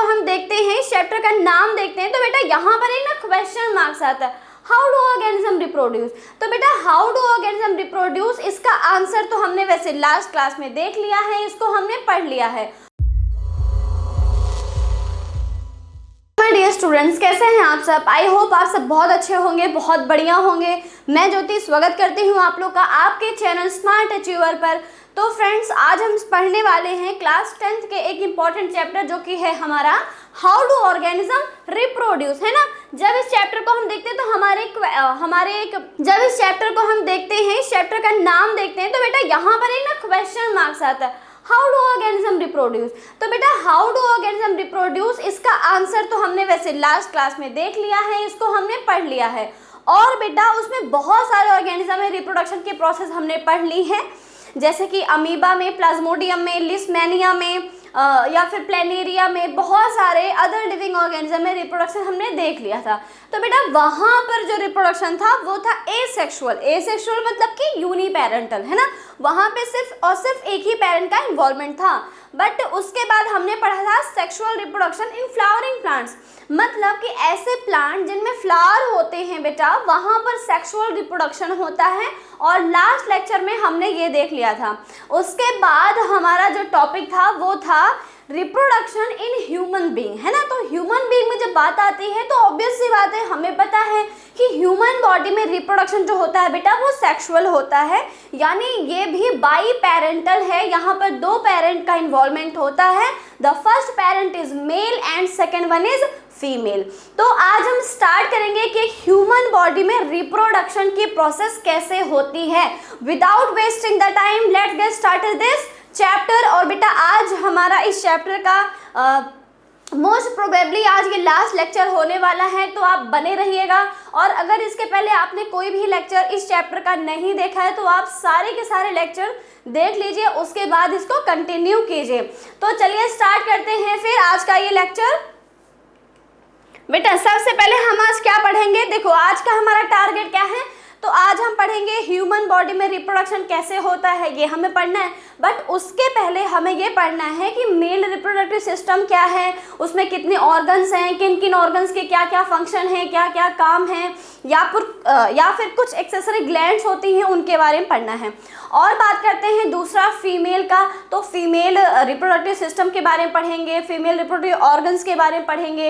हम देखते हैं, इस चैप्टर का नाम देखते हैं, तो बेटा यहाँ पर एक ना क्वेश्चन मार्क्स आता है, हाउ डू ऑर्गेनिज्म रिप्रोड्यूस। तो बेटा हाउ डू ऑर्गेनिज्म रिप्रोड्यूस, इसका आंसर तो हमने वैसे लास्ट क्लास में देख लिया है, इसको हमने पढ़ लिया है। डियर स्टूडेंट्स, कैसे हैं आप सब? आई होप आप सब बहुत अच्छे होंगे, बहुत बढ़िया होंगे। मैं ज्योति स्वागत करती हूँ आप लोग का आपके चैनल स्मार्ट अचीवर पर। तो फ्रेंड्स, आज हम पढ़ने वाले हैं क्लास 10th के एक इम्पॉर्टेंट चैप्टर, जो कि है हमारा हाउ डू ऑर्गेनिज्म रिप्रोड्यूस, है ना। जब इस चैप्टर को हम देखते हैं तो जब इस चैप्टर को हम देखते हैं, इस चैप्टर का नाम देखते हैं, तो बेटा यहाँ पर एक ना क्वेश्चन मार्क्स आता है, हाउ डू ऑर्गेनिज्म रिप्रोड्यूस। तो बेटा हाउ डू ऑर्गेनिज्म रिप्रोड्यूस, इसका आंसर तो हमने वैसे लास्ट क्लास में देख लिया है, इसको हमने पढ़ लिया है। और बेटा उसमें बहुत सारे ऑर्गेनिज्म में रिप्रोडक्शन के प्रोसेस हमने पढ़ ली है, जैसे कि अमीबा में, प्लाज्मोडियम में, लिस्टमैनिया में, या फिर प्लेनेरिया में, बहुत सारे अदर लिविंग ऑर्गेनिज्म में रिप्रोडक्शन हमने देख लिया था। तो बेटा वहाँ पर जो रिप्रोडक्शन था वो था एसेक्सुअल। एसेक्सुअल मतलब कि यूनिपेरेंटल, है ना। वहाँ पे सिर्फ और सिर्फ एक ही पेरेंट का इन्वॉल्वमेंट था। बट उसके बाद हमने पढ़ा था sexual reproduction in flowering plants, मतलब कि ऐसे प्लांट जिनमें फ्लावर होते हैं बेटा, वहाँ पर सेक्सुअल रिप्रोडक्शन होता है। और लास्ट लेक्चर में हमने ये देख लिया था। उसके बाद हमारा जो टॉपिक था वो था रिप्रोडक्शन इन ह्यूमन बीइंग, है ना। तो ह्यूमन बीइंग में जब बात आती है तो ऑब्वियस सी बात है, हमें पता है कि ह्यूमन बॉडी में रिप्रोडक्शन जो होता है बेटा वो सेक्सुअल होता है, यानी ये भी बाई पेरेंटल है। यहाँ पर दो पेरेंट का इन्वॉल्वमेंट होता है। The first parent is male and second one is female. तो आज हम स्टार्ट करेंगे कि ह्यूमन बॉडी में रिप्रोडक्शन की प्रोसेस कैसे होती है। Without wasting the time, let's get started this chapter. और बेटा आज हमारा इस चैप्टर का मोस्ट प्रोबेबली आज ये लास्ट लेक्चर होने वाला है, तो आप बने रहिएगा। और अगर इसके पहले आपने कोई भी लेक्चर इस चैप्टर का नहीं देखा है तो आप सारे के सारे लेक्चर देख लीजिए, उसके बाद इसको कंटिन्यू कीजिए। तो चलिए स्टार्ट करते हैं फिर आज का ये लेक्चर। बेटा सबसे पहले हम आज क्या पढ़ेंगे, देखो आज का हमारा टारगेट क्या है। तो आज हम पढ़ेंगे ह्यूमन बॉडी में रिप्रोडक्शन कैसे होता है, ये हमें पढ़ना है। बट उसके पहले हमें ये पढ़ना है कि मेल रिप्रोडक्टिव सिस्टम क्या है, उसमें कितने ऑर्गन्स हैं, किन किन ऑर्गन्स के क्या क्या फंक्शन हैं, क्या क्या काम हैं, या फिर कुछ एक्सेसरी ग्लैंड्स होती हैं, उनके बारे में पढ़ना है। और बात करते हैं दूसरा फीमेल का, तो फीमेल रिप्रोडक्टिव सिस्टम के बारे में पढ़ेंगे, फीमेल रिप्रोडक्टिव ऑर्गन्स के बारे में पढ़ेंगे,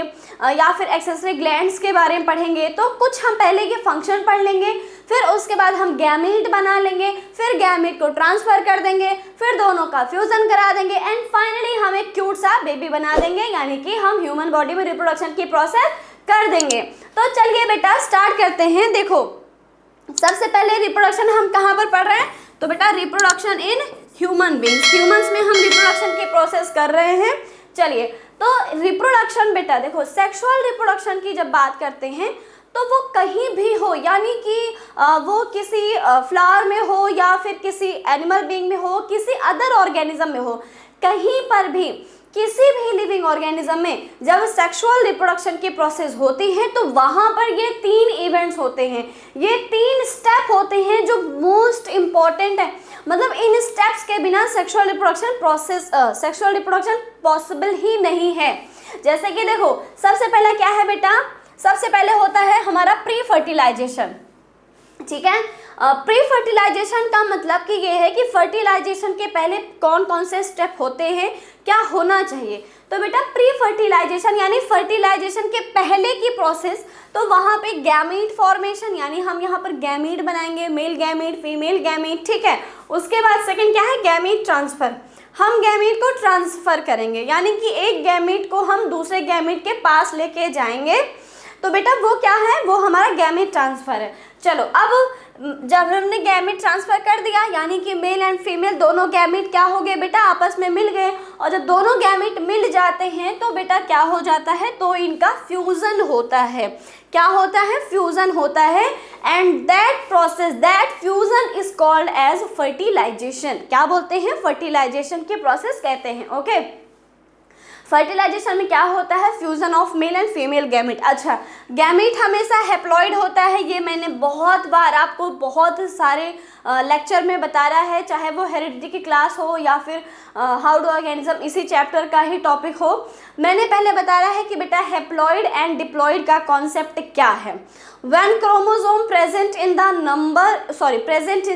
या फिर एक्सेसरी ग्लैंड्स के बारे में पढ़ेंगे। तो कुछ हम पहले के फंक्शन पढ़ लेंगे, फिर उसके बाद हम गैमीट बना लेंगे, फिर गैमीट को ट्रांसफर कर देंगे, फिर दोनों का फ्यूजन करा देंगे, एंड फाइनली हम एक क्यूट सा बेबी बना देंगे, यानी कि हम ह्यूमन बॉडी में रिप्रोडक्शन की प्रोसेस कर देंगे। तो चलिए बेटा स्टार्ट करते हैं। देखो सबसे पहले रिप्रोडक्शन हम कहाँ पर पढ़ रहे हैं, तो बेटा reproduction in human beings, humans में हम रिप्रोडक्शन की प्रोसेस कर रहे हैं। चलिए तो रिप्रोडक्शन बेटा देखो, सेक्सुअल रिप्रोडक्शन की जब बात करते हैं तो वो कहीं भी हो, यानी कि वो किसी फ्लावर में हो, या फिर किसी एनिमल बीइंग में हो, किसी अदर ऑर्गेनिज्म में हो, कहीं पर भी किसी भी लिविंग ऑर्गेनिज्म में जब सेक्सुअल रिप्रोडक्शन की प्रोसेस होती है तो वहाँ पर ये तीन इवेंट्स होते हैं, ये तीन स्टेप होते हैं जो मोस्ट इम्पॉर्टेंट है। मतलब इन स्टेप्स के बिना सेक्सुअल रिप्रोडक्शन पॉसिबल ही नहीं है। जैसे कि देखो सबसे पहले क्या है बेटा, सबसे पहले होता है हमारा प्री फर्टिलाइजेशन, ठीक है। प्री फर्टिलाइजेशन का मतलब कि ये है कि फर्टिलाइजेशन के पहले कौन कौन से स्टेप होते हैं, क्या होना चाहिए। तो बेटा प्री फर्टिलाइजेशन यानी फर्टिलाइजेशन के पहले की प्रोसेस, तो वहाँ पे गैमीट फॉर्मेशन, यानी हम यहाँ पर गैमीट बनाएंगे, मेल गैमीट, फीमेल गैमीट, ठीक है। उसके बाद सेकंड क्या है, गैमीट ट्रांसफर, हम गैमीट को ट्रांसफर करेंगे, यानी कि एक गैमीट को हम दूसरे गैमीट के पास लेके जाएंगे। तो बेटा वो क्या है, वो हमारा गैमीट ट्रांसफर है। चलो अब जब हमने गैमीट ट्रांसफर कर दिया, यानी कि मेल एंड फीमेल दोनों गैमीट क्या हो गए बेटा, आपस में मिल गए। और जब दोनों गैमीट मिल जाते हैं तो बेटा क्या हो जाता है, तो इनका फ्यूजन होता है। क्या होता है, फ्यूजन होता है। And that process, that fusion is called as fertilisation. क्या बोलते हैं, फर्टिलाइजेशन की प्रोसेस कहते हैं। ओके फर्टिलाइजेशन में क्या होता है, fusion of male and female gamete. अच्छा, गैमेट हमेशा हैप्लॉइड होता है, ये मैंने बहुत बार आपको बहुत सारे लेक्चर में बताया है, चाहे वो हेरिडिटी की क्लास हो या फिर हाउ डू ऑर्गेनिज्म इसी चैप्टर का ही टॉपिक हो। मैंने पहले बताया है कि बेटा हैप्लॉइड एंड डिप्लॉइड का कॉन्सेप्ट क्या है। When chromosome present in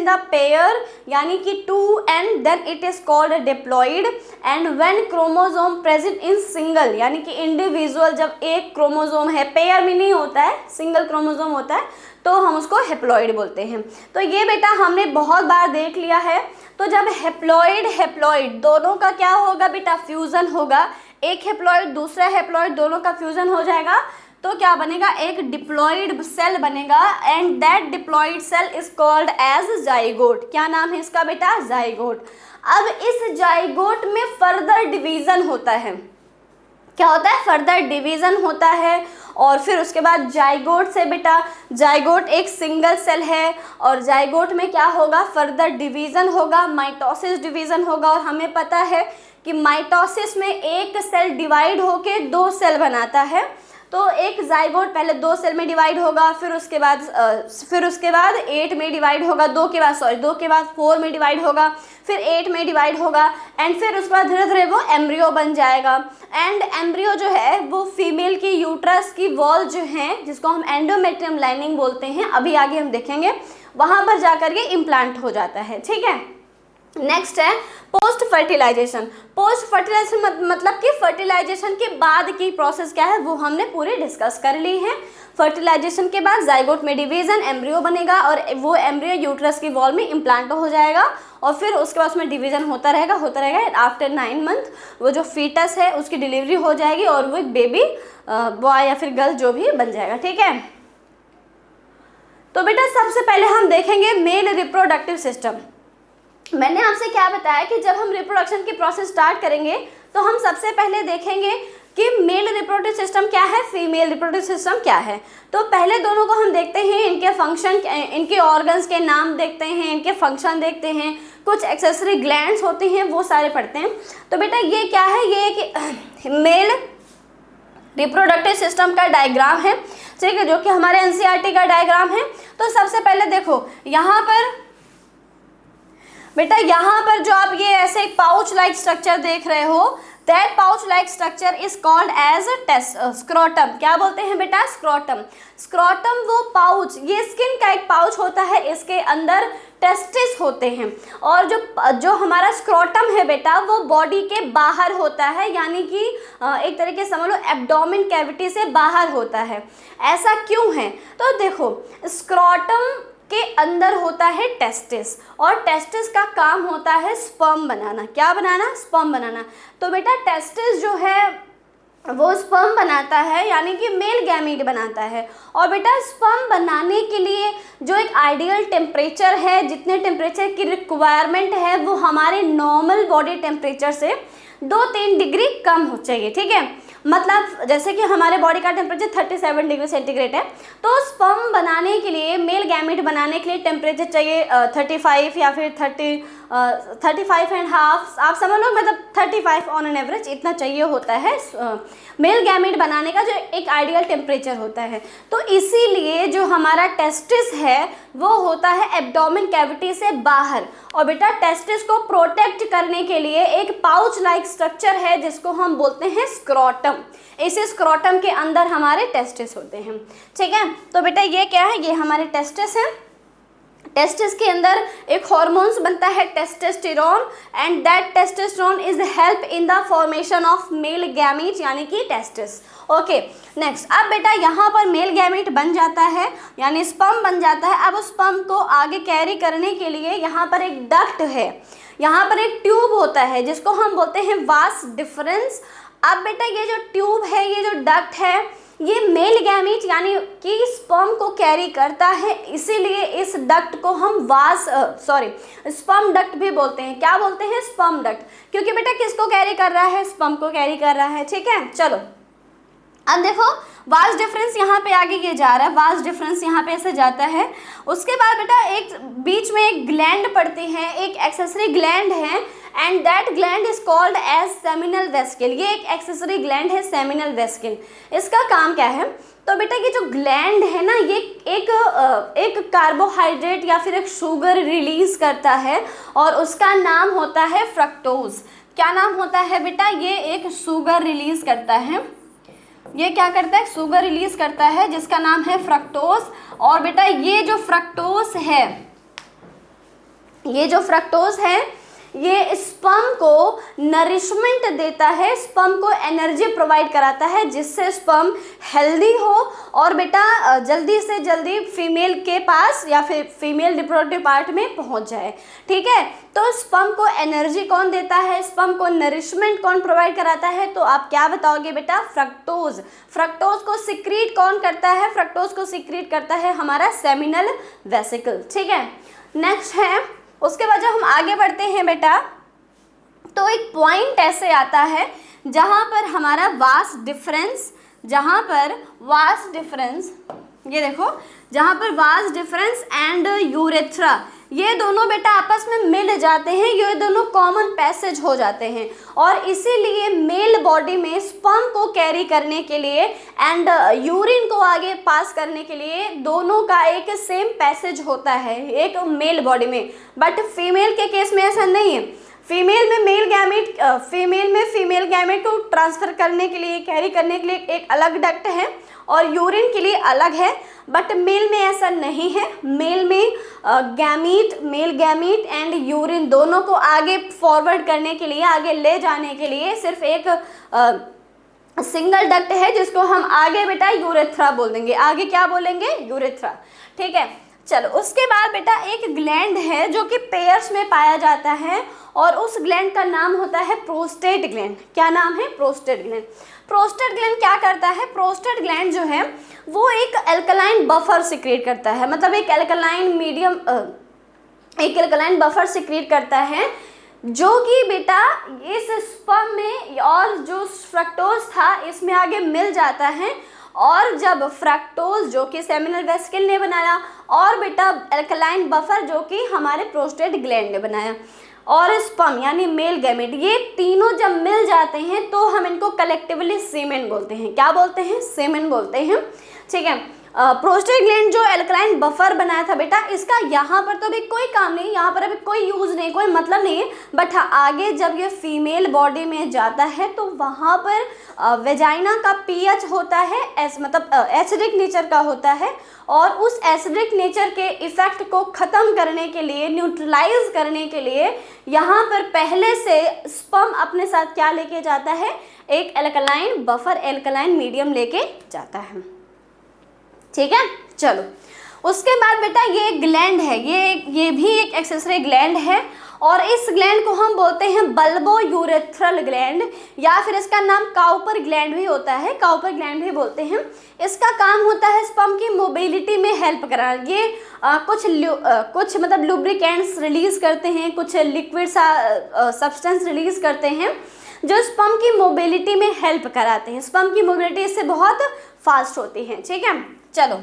the pair यानी कि 2n then it is called diploid, and when chromosome present in single यानी कि इंडिविजुअल, जब एक क्रोमोसोम है, पेयर में नहीं होता है, सिंगल क्रोमोसोम होता है, तो हम उसको हैप्लॉइड बोलते हैं। तो ये बेटा हमने बहुत बार देख लिया है। तो जब हैप्लॉइड दोनों का क्या होगा बेटा, फ्यूजन होगा, एक हैप्लॉइड दूसरा हैप्लॉइड दोनों का फ्यूजन हो जाएगा, तो क्या बनेगा, एक डिप्लॉइड सेल बनेगा, and that diploid cell is called as zygote. क्या नाम है इसका बेटा, जाइगोट। अब इस जाइगोट में फर्दर डिवीजन होता है, क्या होता है, फर्दर डिवीजन होता है, और फिर उसके बाद जाइगोट से बेटा, जाइगोट एक सिंगल सेल है, और जाइगोट में क्या होगा, फर्दर डिवीजन होगा, माइटोसिस डिवीजन होगा। और हमें पता है कि माइटोसिस में एक सेल डिवाइड होके 2 सेल बनाता है, तो एक जाइगोट पहले 2 सेल में डिवाइड होगा, फिर उसके बाद 8 में डिवाइड होगा, 2 के बाद 4 में डिवाइड होगा, फिर 8 में डिवाइड होगा, एंड फिर उसके बाद धीरे धीरे वो एम्ब्रियो बन जाएगा। एंड एम्ब्रियो जो है वो फीमेल की यूट्रस की वॉल जो है, जिसको हम एंडोमेट्रियम लाइनिंग बोलते हैं, अभी आगे हम देखेंगे, वहाँ पर जाकर के इम्प्लांट हो जाता है। ठीक है, नेक्स्ट है पोस्ट फर्टिलाइजेशन। पोस्ट फर्टिलाइजेशन मतलब कि फर्टिलाइजेशन के बाद की प्रोसेस क्या है वो हमने पूरी डिस्कस कर ली है। फर्टिलाइजेशन के बाद जाइगोट में डिवीजन, एम्ब्रियो बनेगा, और वो एम्ब्रियो यूट्रस की वॉल में इम्प्लांट हो जाएगा, और फिर उसके बाद उसमें डिवीजन होता रहेगा। आफ्टर 9 मंथ वो जो फीटस है उसकी डिलीवरी हो जाएगी, और वो एक बेबी बॉय या फिर गर्ल जो भी बन जाएगा। ठीक है, तो बेटा सबसे पहले हम देखेंगे मेल रिप्रोडक्टिव सिस्टम। मैंने आपसे क्या बताया कि जब हम रिप्रोडक्शन की प्रोसेस स्टार्ट करेंगे तो हम सबसे पहले देखेंगे कि मेल रिप्रोडक्टिव सिस्टम क्या है, फीमेल रिप्रोडक्टिव सिस्टम क्या है। तो पहले दोनों को हम देखते हैं, इनके फंक्शन, इनके ऑर्गन्स के नाम देखते हैं, इनके फंक्शन देखते हैं, कुछ एक्सेसरी ग्लैंड्स होते हैं वो सारे पढ़ते हैं। तो बेटा ये क्या है, ये कि मेल रिप्रोडक्टिव सिस्टम का डायग्राम है, ठीक है, जो कि हमारे एनसीईआरटी का डायग्राम है। तो सबसे पहले देखो यहाँ पर बेटा, यहाँ पर जो आप ये ऐसे एक पाउच लाइक स्ट्रक्चर देख रहे हो, that pouch like structure is called as scrotum. क्या बोलते हैं बेटा, स्क्रोटम। स्क्रोटम वो पाउच, ये स्किन का एक पाउच होता है, इसके अंदर टेस्टिस होते हैं, और जो हमारा स्क्रोटम है बेटा वो बॉडी के बाहर होता है, यानी कि एक तरीके से समझ लो एब्डोमेन कैविटी से बाहर होता है। ऐसा क्यों है, तो देखो स्क्रोटम के अंदर होता है टेस्टिस, और टेस्टिस का काम होता है स्पर्म बनाना। क्या बनाना, स्पर्म बनाना। तो बेटा टेस्टिस जो है वो स्पर्म बनाता है, यानी कि मेल गैमीट बनाता है। और बेटा स्पर्म बनाने के लिए जो एक आइडियल टेम्परेचर है, जितने टेम्परेचर की रिक्वायरमेंट है वो हमारे नॉर्मल बॉडी टेम्परेचर से 2-3 डिग्री कम हो चाहिए। ठीक है, मतलब जैसे कि हमारे बॉडी का टेम्परेचर 37 डिग्री सेंटीग्रेड है, तो स्पर्म बनाने के लिए, मेल गैमेट बनाने के लिए टेम्परेचर चाहिए 35 या फिर 35.5, आप समझ लो, मतलब 35 ऑन एन एवरेज इतना चाहिए होता है मेल गैमेट बनाने का, जो एक आइडियल टेम्परेचर होता है। तो इसीलिए जो हमारा टेस्टिस है वो होता है एब्डोमेन कैविटी से बाहर, और बेटा टेस्टिस को प्रोटेक्ट करने के लिए एक पाउच लाइक स्ट्रक्चर है जिसको हम बोलते हैं स्क्रोटम। इस स्क्रोटम के अंदर हमारे टेस्टिस होते हैं। ठीक है, तो बेटा ये क्या है, ये हमारे टेस्टिस है। टेस्टिस के अंदर एक हार्मोन्स बनता है testosterone, and that testosterone is help in the formation of male gamete, यानी कि टेस्टिस। ओके, नेक्स्ट, अब बेटा यहाँ पर मेल गैमीट बन जाता है, यानी स्पर्म बन जाता है। अब उस स्पर्म को आगे कैरी करने के लिए यहाँ पर एक डक्ट है, यहाँ पर एक ट्यूब होता है जिसको हम बोलते हैं वास डिफरेंस। अब बेटा ये जो ट्यूब है, ये जो डक्ट है, ये मेल गैमीट यानी कि स्पर्म को कैरी करता है, इसीलिए इस डक्ट को हम स्पर्म डक्ट भी बोलते हैं। क्या बोलते हैं, स्पर्म डक्ट, क्योंकि बेटा किसको कैरी कर रहा है, स्पर्म को कैरी कर रहा है। ठीक है, चलो अब देखो वास डिफरेंस यहाँ पे आगे ये जा रहा है, वास डिफरेंस यहाँ पे ऐसे जाता है। उसके बाद बेटा एक बीच में एक ग्लैंड पड़ती है, एक एक्सेसरी ग्लैंड है, and that gland is called as seminal vesicle. ये एक एक्सेसरी ग्लैंड है सेमिनल वेसिकल। इसका काम क्या है? तो बेटा ये जो ग्लैंड है ना, ये एक कार्बोहाइड्रेट या फिर एक शुगर रिलीज करता है और उसका नाम होता है फ्रक्टोज। क्या नाम होता है बेटा? ये एक शुगर रिलीज करता है। ये क्या करता है? शुगर रिलीज करता है जिसका नाम है फ्रक्टोज। और बेटा ये जो फ्रक्टोज है, ये स्पर्म को नरिशमेंट देता है, स्पर्म को एनर्जी प्रोवाइड कराता है जिससे स्पर्म हेल्दी हो और बेटा जल्दी से जल्दी फीमेल के पास या फिर फीमेल रिप्रोडक्टिव पार्ट में पहुंच जाए। ठीक है, तो स्पर्म को एनर्जी कौन देता है, स्पर्म को नरिशमेंट कौन प्रोवाइड कराता है? तो आप क्या बताओगे बेटा? फ्रक्टोज। फ्रक्टोज को सिक्रीट कौन करता है? फ्रक्टोज को सिक्रीट करता है हमारा सेमिनल वेसिकल। ठीक है, नेक्स्ट है, उसके बाद जब हम आगे बढ़ते हैं बेटा, तो एक पॉइंट ऐसे आता है जहाँ पर हमारा वास डिफरेंस, ये देखो, जहाँ पर वास डिफरेंस एंड यूरेथ्रा, ये दोनों बेटा आपस में मिल जाते हैं, ये दोनों कॉमन पैसेज हो जाते हैं और इसीलिए मेल बॉडी में स्पर्म को कैरी करने के लिए एंड यूरिन को आगे पास करने के लिए दोनों का एक सेम पैसेज होता है एक मेल बॉडी में। बट फीमेल के केस में ऐसा नहीं है। फीमेल में फीमेल गैमेट को ट्रांसफ़र करने के लिए, कैरी करने के लिए एक अलग डक्ट है और यूरिन के लिए अलग है। बट मेल में ऐसा नहीं है। मेल में मेल गैमीट एंड यूरिन दोनों को आगे फॉरवर्ड करने के लिए, आगे ले जाने के लिए सिर्फ एक सिंगल डक्ट है जिसको हम आगे बेटा यूरेथ्रा बोल देंगे। आगे क्या बोलेंगे? यूरेथ्रा। ठीक है, चलो उसके बाद बेटा एक ग्लैंड है जो कि पेयर्स में पाया जाता है और उस ग्लैंड का नाम होता है प्रोस्टेट ग्लैंड। क्या नाम है? Prostate gland. प्रोस्टेट ग्लैंड क्या करता है? प्रोस्टेट ग्लैंड जो है वो एक अल्कलाइन बफर सिक्रेट करता है, मतलब एक अल्कलाइन बफर सिक्रेट करता है जो कि बेटा इस स्पर्म में और जो फ्रक्टोज था इसमें आगे मिल जाता है। और जब फ्रक्टोज जो कि सेमिनल वेसिकल ने बनाया और बेटा अल्कलाइन बफर जो कि हमारे प्रोस्टेट ग्लैंड ने बनाया और स्पर्म यानी मेल गैमेट, ये तीनों जब मिल जाते हैं तो हम इनको कलेक्टिवली सीमेन बोलते हैं। क्या बोलते हैं? सीमेन बोलते हैं। ठीक है, प्रोस्टेट ग्लैंड जो अल्कलाइन बफर बनाया था बेटा, इसका यहाँ पर तो अभी कोई काम नहीं, यहाँ पर अभी कोई यूज़ नहीं, कोई मतलब नहीं है। बट हाँ, आगे जब ये फीमेल बॉडी में जाता है तो वहाँ पर वेजाइना का पीएच होता है, मतलब एसिडिक नेचर का होता है और उस एसिडिक नेचर के इफ़ेक्ट को ख़त्म करने के लिए, न्यूट्रलाइज करने के लिए यहाँ पर पहले से स्पर्म अपने साथ क्या लेके जाता है? एक अल्कलाइन बफर, अल्कलाइन मीडियम लेके जाता है। ठीक है, चलो उसके बाद बेटा ये ग्लैंड है, ये भी एक एक्सेसरी ग्लैंड है और इस ग्लैंड को हम बोलते हैं बल्बो यूरेथ्रल ग्लैंड या फिर इसका नाम काउपर ग्लैंड भी होता है, काउपर ग्लैंड भी बोलते हैं। इसका काम होता है स्पर्म की मोबिलिटी में हेल्प कराना। ये कुछ मतलब लुब्रिकेंट्स रिलीज करते हैं, कुछ लिक्विड सब्सटेंस रिलीज करते हैं जो स्पर्म की मोबिलिटी में हेल्प कराते हैं। स्पर्म की मोबिलिटी इससे बहुत फास्ट होती है। ठीक है, चलो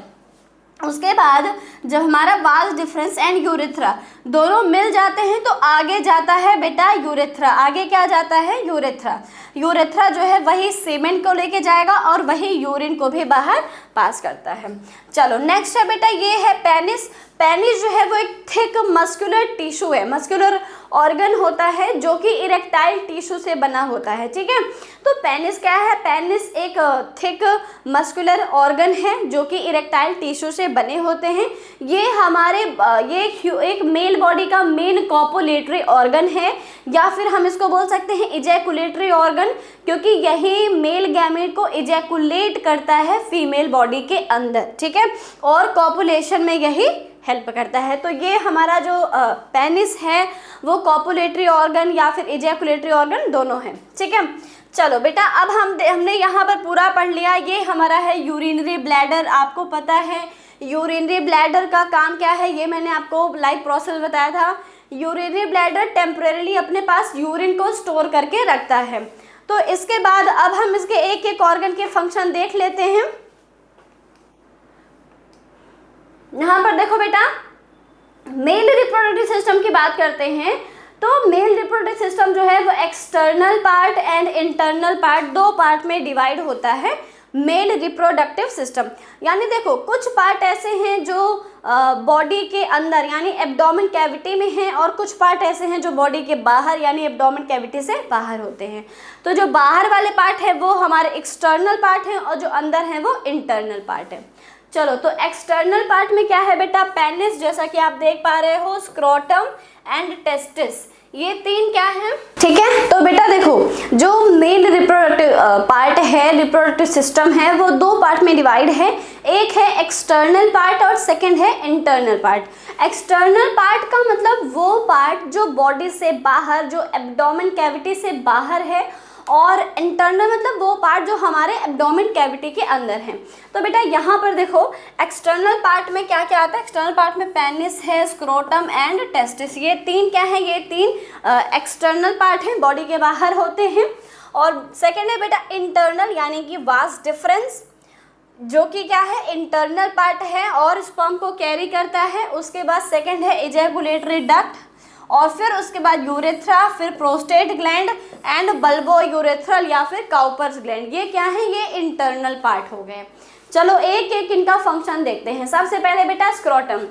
उसके बाद जब हमारा वास डिफरेंस एंड यूरेथ्रा दोनों मिल जाते हैं तो आगे जाता है बेटा यूरेथ्रा। आगे क्या जाता है? यूरेथ्रा। यूरेथ्रा जो है वही सीमेन को लेके जाएगा और वही यूरिन को भी बाहर पास करता है। चलो नेक्स्ट है बेटा, ये है पेनिस। पेनिस जो है वो एक थिक मस्कुलर टिश्यू है, मस्कुलर ऑर्गन होता है जो कि इरेक्टाइल टिश्यू से बना होता है। ठीक है, तो पेनिस क्या है? पेनिस एक थिक मस्कुलर ऑर्गन है जो कि इरेक्टाइल टिश्यू से बने होते हैं। ये हमारे एक मेल बॉडी का मेन कॉपुलेटरी ऑर्गन है या फिर हम इसको बोल सकते हैं इजैकुलेटरी ऑर्गन, क्योंकि यही मेल गैमेट को इजैकुलेट करता है फीमेल बॉडी के अंदर। ठीक है, और कॉपुलेशन में यही हेल्प करता है। तो ये हमारा जो पेनिस है वो कॉपुलेटरी ऑर्गन या फिर इजैकुलेटरी ऑर्गन दोनों है। ठीक है, चलो बेटा अब हमने यहाँ पर पूरा पढ़ लिया। ये हमारा है यूरिनरी ब्लैडर। आपको पता है यूरिनरी ब्लैडर का काम क्या है, ये मैंने आपको लाइव प्रोसेस बताया था। यूरिनरी ब्लैडर टेम्परेरीली अपने पास यूरिन को स्टोर करके रखता है। तो इसके बाद अब हम इसके एक एक ऑर्गन के फंक्शन देख लेते हैं। यहाँ पर देखो बेटा, मेल रिप्रोडक्टिव सिस्टम की बात करते हैं तो मेल रिप्रोडक्टिव सिस्टम जो है वो external part and internal part, दो पार्ट में डिवाइड होता है मेल रिप्रोडक्टिव सिस्टम। यानी देखो कुछ पार्ट ऐसे हैं जो बॉडी के अंदर यानी एब्डोमेन कैविटी में हैं और कुछ पार्ट ऐसे हैं जो बॉडी के बाहर यानी एब्डोमेन कैविटी से बाहर होते हैं। तो जो बाहर वाले पार्ट है वो हमारे एक्सटर्नल पार्ट हैं और जो अंदर हैं वो इंटरनल पार्ट है। चलो, तो एक्सटर्नल पार्ट में क्या है बेटा, पेनिस जैसा कि आप देख पा रहे हो, स्क्रोटम एंड टेस्टिस, ये तीन क्या है, ठीक है। तो बेटा देखो, जो मेल रिप्रोडक्टिव पार्ट है, रिप्रोडक्टिव सिस्टम है, वो दो पार्ट में डिवाइड है। एक है एक्सटर्नल पार्ट और सेकंड है इंटरनल पार्ट। एक्सटर्नल पार्ट का मतलब वो पार्ट जो बॉडी से बाहर, जो एब्डोमेन कैविटी से बाहर है, और इंटरनल मतलब वो पार्ट जो हमारे एब्डोमेन कैविटी के अंदर है। तो बेटा यहाँ पर देखो, एक्सटर्नल पार्ट में क्या क्या आता है। एक्सटर्नल पार्ट में पेनिस है, स्क्रोटम एंड टेस्टिस, ये तीन क्या है, ये तीन एक्सटर्नल पार्ट हैं, बॉडी के बाहर होते हैं। और सेकेंड है बेटा इंटरनल, यानी कि वास डिफरेंस, जो कि क्या है, इंटरनल पार्ट है और स्पर्म को कैरी करता है। उसके बाद सेकेंड है इजैकुलेटरी डक्ट, और फिर उसके बाद यूरेथ्रा, फिर prostate gland and bulbo urethral या फिर काउपर्स ग्लैंड, ये क्या है, ये इंटरनल पार्ट हो गए। चलो एक एक इनका फंक्शन देखते हैं। सबसे पहले बेटा scrotum.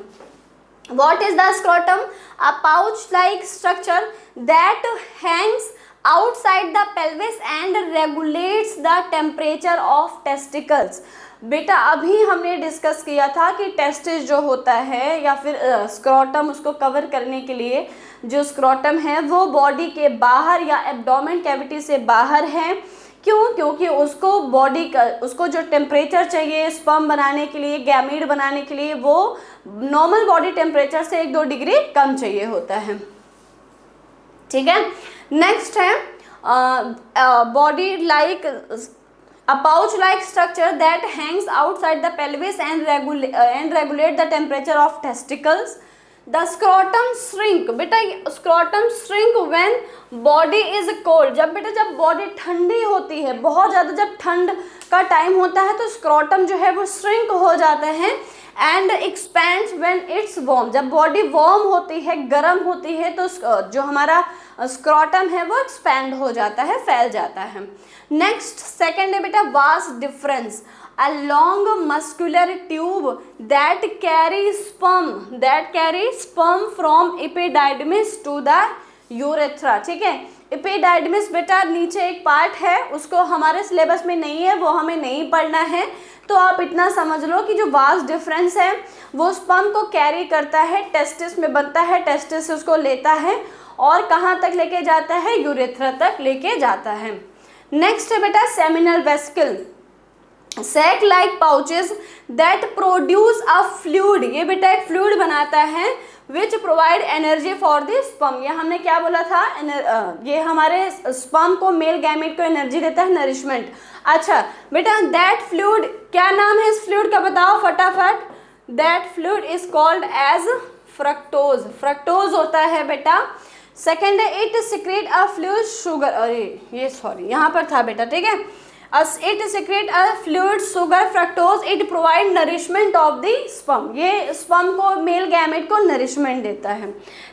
What is the scrotum? A pouch like structure that Hanks outside the pelvis and regulates the temperature of testicles। बेटा अभी हमने डिस्कस किया था कि टेस्टिस जो होता है या फिर स्क्रोटम, उसको कवर करने के लिए जो स्क्रोटम है वो बॉडी के बाहर या एब्डोमेन कैविटी से बाहर है। क्यों? क्योंकि उसको बॉडी का, उसको जो टेम्परेचर चाहिए स्पर्म बनाने के लिए, गैमीट बनाने के लिए, वो नॉर्मल बॉडी टेम्परेचर से 1-2 डिग्री कम चाहिए होता है, ठीक है। नेक्स्ट है body like a pouch like structure that hangs outside the pelvis and regulate the temperature of testicles। The scrotum shrink, बेटा scrotum shrink when body is cold, जब बेटा जब बॉडी ठंडी होती है, बहुत ज़्यादा जब ठंड का टाइम होता है तो स्क्रोटम जो है वो श्रिंक हो जाता है। And expends when it's warm, जब बॉडी वार्म होती है, गर्म होती है, तो जो हमारा स्क्रोटम है वो एक्सपैंड हो जाता है, फैल जाता है। नेक्स्ट सेकेंड है बेटा vas deferens, a long muscular tube that carry sperm from epididymis to the urethra, ठीक है। एपिडाइडमिस बेटा नीचे एक पार्ट है, उसको हमारे सिलेबस में नहीं है, वो हमें नहीं पढ़ना है। तो आप इतना समझ लो कि जो वास डिफरेंस है वो स्पर्म को कैरी करता है, टेस्टिस में बनता है, टेस्टिस उसको लेता है और कहाँ तक लेके जाता है, यूरेथ्रा तक लेके जाता है। नेक्स्ट है बेटा seminal vesicle, sac like pouches that produce a fluid, ये बेटा एक फ्लूइड बनाता है which provide energy for the sperm. ये हमने क्या बोला था, ये हमारे स्पर्म को, मेल गैमेट को एनर्जी देता है, नरिशमेंट। अच्छा बेटा दैट फ्लूइड, क्या नाम है इस फ्लूइड का बताओ फटाफट। That fluid is called as fructose, fructose होता है बेटा। सेकेंड है it secrete a fluid sugar, अरे ये सॉरी यहाँ पर था बेटा, ठीक है। It secrete a fluid sugar fructose, it provide nourishment of the sperm, ये स्पर्म को, मेल गैमेट को नरिशमेंट देता है।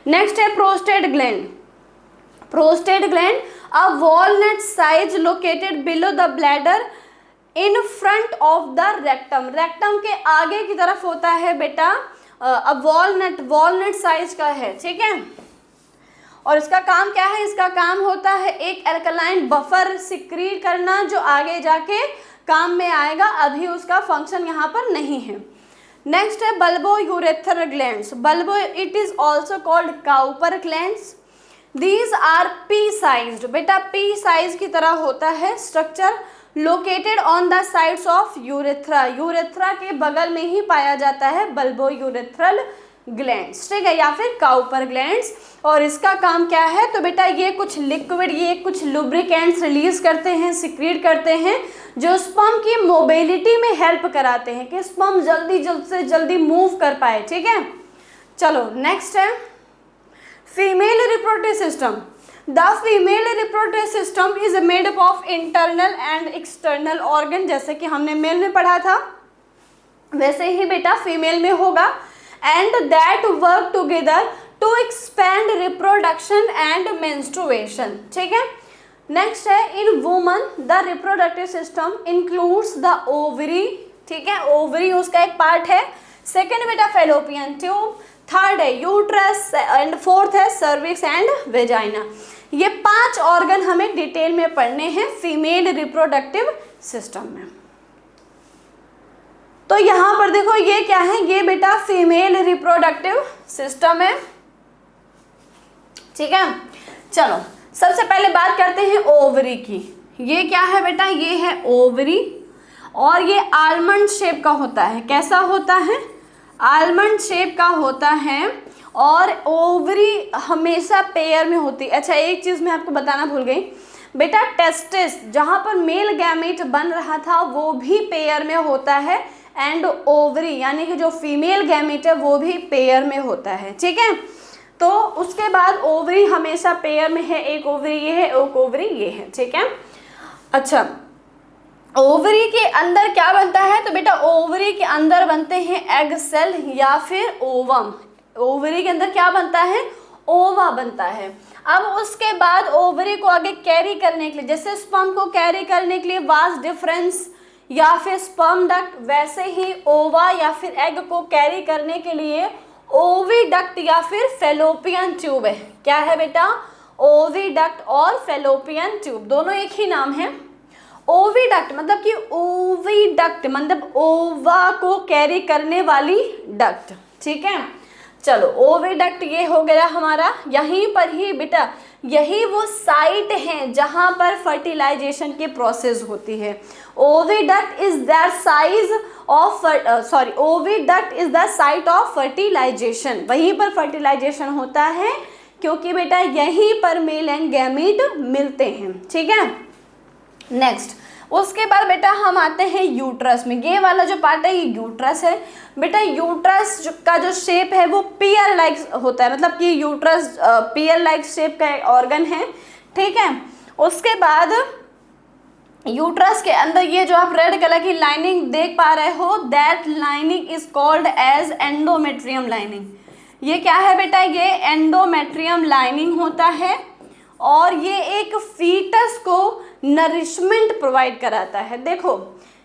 नेक्स्ट है prostate gland, prostate gland a walnut size located below the bladder in front of the rectum, rectum के आगे की तरफ होता है बेटा। अब वॉलनट साइज का है, ठीक है। और इसका काम क्या है, इसका काम होता है एक एल्कलाइन बफर सिक्रीट करना जो आगे जाके काम में आएगा, अभी उसका फंक्शन यहाँ पर नहीं है। नेक्स्ट है bulbo urethral glands, bulbo it is also called Cowper glands. These R P sized, बेटा पी साइज की तरह होता है structure, located on the sides of urethra, urethra के बगल में ही पाया जाता है बल्बो यूरेथ्रल ग्लैंड्स, ठीक है, या फिर काउपर ग्लैंड्स। और इसका काम क्या है, तो बेटा ये कुछ लिक्विड, ये कुछ लुब्रिकेंट्स रिलीज करते हैं, सिक्रीट करते हैं, जो स्पर्म की मोबिलिटी में हेल्प कराते हैं कि स्पर्म जल्द से जल्दी मूव कर पाए, ठीक है। चलो नेक्स्ट है female reproductive system. The female reproductive system is made up of internal and external organ, जैसे कि हमने मेल में पढ़ा था वैसे ही बेटा फीमेल में होगा, and that work together to expand reproduction and menstruation. ठीक है, नेक्स्ट है in woman the reproductive system includes the ovary. ठीक है, ओवरी उसका एक पार्ट है। सेकेंड बेटा फेलोपियन ट्यूब, थर्ड है यूट्रस एंड फोर्थ है सर्विक्स एंड वेजाइना। ये 5 ऑर्गन हमें डिटेल में पढ़ने हैं फीमेल रिप्रोडक्टिव सिस्टम में। तो यहाँ पर देखो ये क्या है, ये बेटा फीमेल रिप्रोडक्टिव सिस्टम है। ठीक है, चलो सबसे पहले बात करते हैं ओवरी की। ये क्या है बेटा, ये है ओवरी और ये आलमंड शेप का होता है। कैसा होता है, आलमंड शेप का होता है और ओवरी हमेशा पेयर में होती है। अच्छा एक चीज़ मैं आपको बताना भूल गई बेटा, टेस्टिस जहाँ पर मेल गैमेट बन रहा था वो भी पेयर में होता है, एंड ओवरी यानी कि जो फीमेल गैमेट है वो भी पेयर में होता है। ठीक है, तो उसके बाद ओवरी हमेशा पेयर में है, एक ओवरी ये है, एक ओवरी ये है। ठीक है, अच्छा ओवरी के अंदर क्या बनता है, तो बेटा ओवरी के अंदर बनते हैं एग सेल या फिर ओवम। ओवरी के अंदर क्या बनता है, ओवा बनता है। अब उसके बाद ओवरी को आगे कैरी करने के लिए, जैसे स्पर्म को कैरी करने के लिए वास डिफरेंस या फिर स्पर्म डक्ट, वैसे ही ओवा या फिर एग को कैरी करने के लिए ओविडक्ट या फिर फेलोपियन ट्यूब है। क्या है बेटा, ओविडक्ट और फेलोपियन ट्यूब दोनों एक ही नाम है। ओविडक्ट मतलब कि ओविडक्ट मतलब ओवा को कैरी करने वाली डक्ट। ठीक है, चलो ओविडक्ट ये हो गया हमारा। यहीं पर ही बेटा यही वो साइट है जहां पर फर्टिलाइजेशन की प्रोसेस होती है। Oviduct is the size of oviduct is the site of fertilisation. वहीं पर फर्टिलाइजेशन होता है क्योंकि बेटा यहीं पर मेल एंड गैमीट मिलते हैं। ठीक है, नेक्स्ट उसके बाद बेटा हम आते हैं यूट्रस में। ये वाला जो पार्ट है ये यूट्रस है। बेटा यूट्रस का जो शेप है वो पियर लाइक होता है, मतलब कि यूट्रस पियर लाइक शेप का ऑर्गन है। ठीक है, उसके बाद यूट्रस के अंदर ये जो आप रेड कलर की लाइनिंग देख पा रहे हो, that lining is called as endometrium lining. ये क्या है बेटा, ये एंडोमेट्रियम लाइनिंग होता है और ये एक फीटस को नरिशमेंट प्रोवाइड कराता है। देखो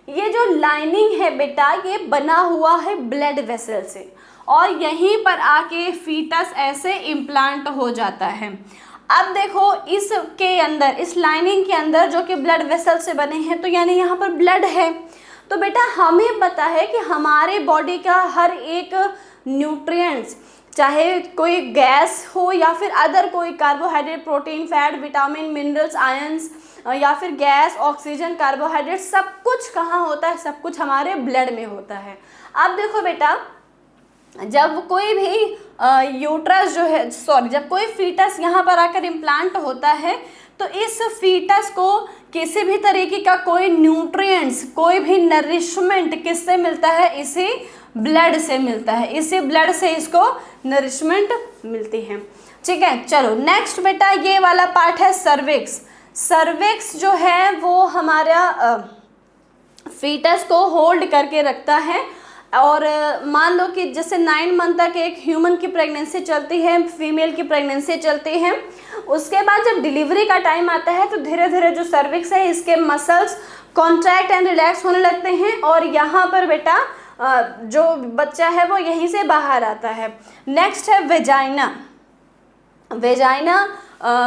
ये जो लाइनिंग है बेटा ये बना हुआ है ब्लड वेसल से और यहीं पर आके फीटस ऐसे इम्प्लांट हो जाता है। अब देखो इसके अंदर, इस लाइनिंग के अंदर जो कि ब्लड वेसल से बने हैं, तो यानी यहाँ पर ब्लड है। तो बेटा हमें पता है कि हमारे बॉडी का हर एक न्यूट्रिएंट्स, चाहे कोई गैस हो या फिर अदर कोई carbohydrate, protein, fat, vitamin, minerals, ions या फिर गैस, ऑक्सीजन, कार्बोहाइड्रेट, सब कुछ कहाँ होता है, सब कुछ हमारे ब्लड में होता है। अब देखो बेटा जब कोई भी यूट्रस जो है जब कोई फीटस यहाँ पर आकर इम्प्लांट होता है तो इस फीटस को किसी भी तरीके का कोई न्यूट्रिएंट्स, कोई भी नरिशमेंट किससे मिलता है, इसी ब्लड से मिलता है। इसी ब्लड से इसको नरिशमेंट मिलती है। ठीक है, चलो नेक्स्ट बेटा ये वाला पार्ट है सर्विक्स। सर्विक्स जो है वो हमारा फीटस को होल्ड करके रखता है। और मान लो कि जैसे 9 मंथ तक एक ह्यूमन की प्रेगनेंसी चलती है, फीमेल की प्रेगनेंसी चलती है, उसके बाद जब डिलीवरी का टाइम आता है तो धीरे धीरे जो सर्विक्स है इसके मसल्स कॉन्ट्रैक्ट एंड रिलैक्स होने लगते हैं और यहाँ पर बेटा जो बच्चा है वो यहीं से बाहर आता है। नेक्स्ट है वेजाइना। वेजाइना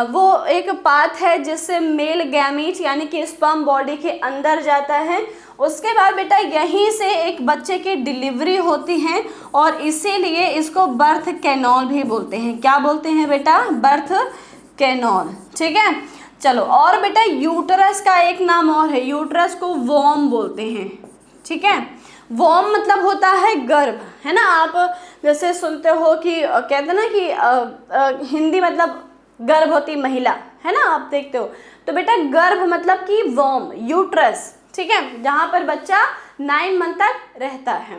वो एक पाथ है जिससे मेल गैमीट यानी कि स्पर्म बॉडी के अंदर जाता है। उसके बाद बेटा यहीं से एक बच्चे की डिलीवरी होती है और इसीलिए इसको बर्थ कैनॉल भी बोलते हैं। क्या बोलते हैं बेटा, बर्थ कैनॉल। ठीक है, चलो और बेटा यूटरस का एक नाम और है, यूटरस को वॉम बोलते हैं। ठीक है, वॉम मतलब होता है गर्भ, है ना। आप जैसे सुनते हो कि कहते हैं ना कि हिंदी मतलब गर्भवती महिला, है ना, आप देखते हो। तो बेटा गर्भ मतलब कि वॉम, यूट्रस। ठीक है, जहाँ पर बच्चा 9 मंथ तक रहता है।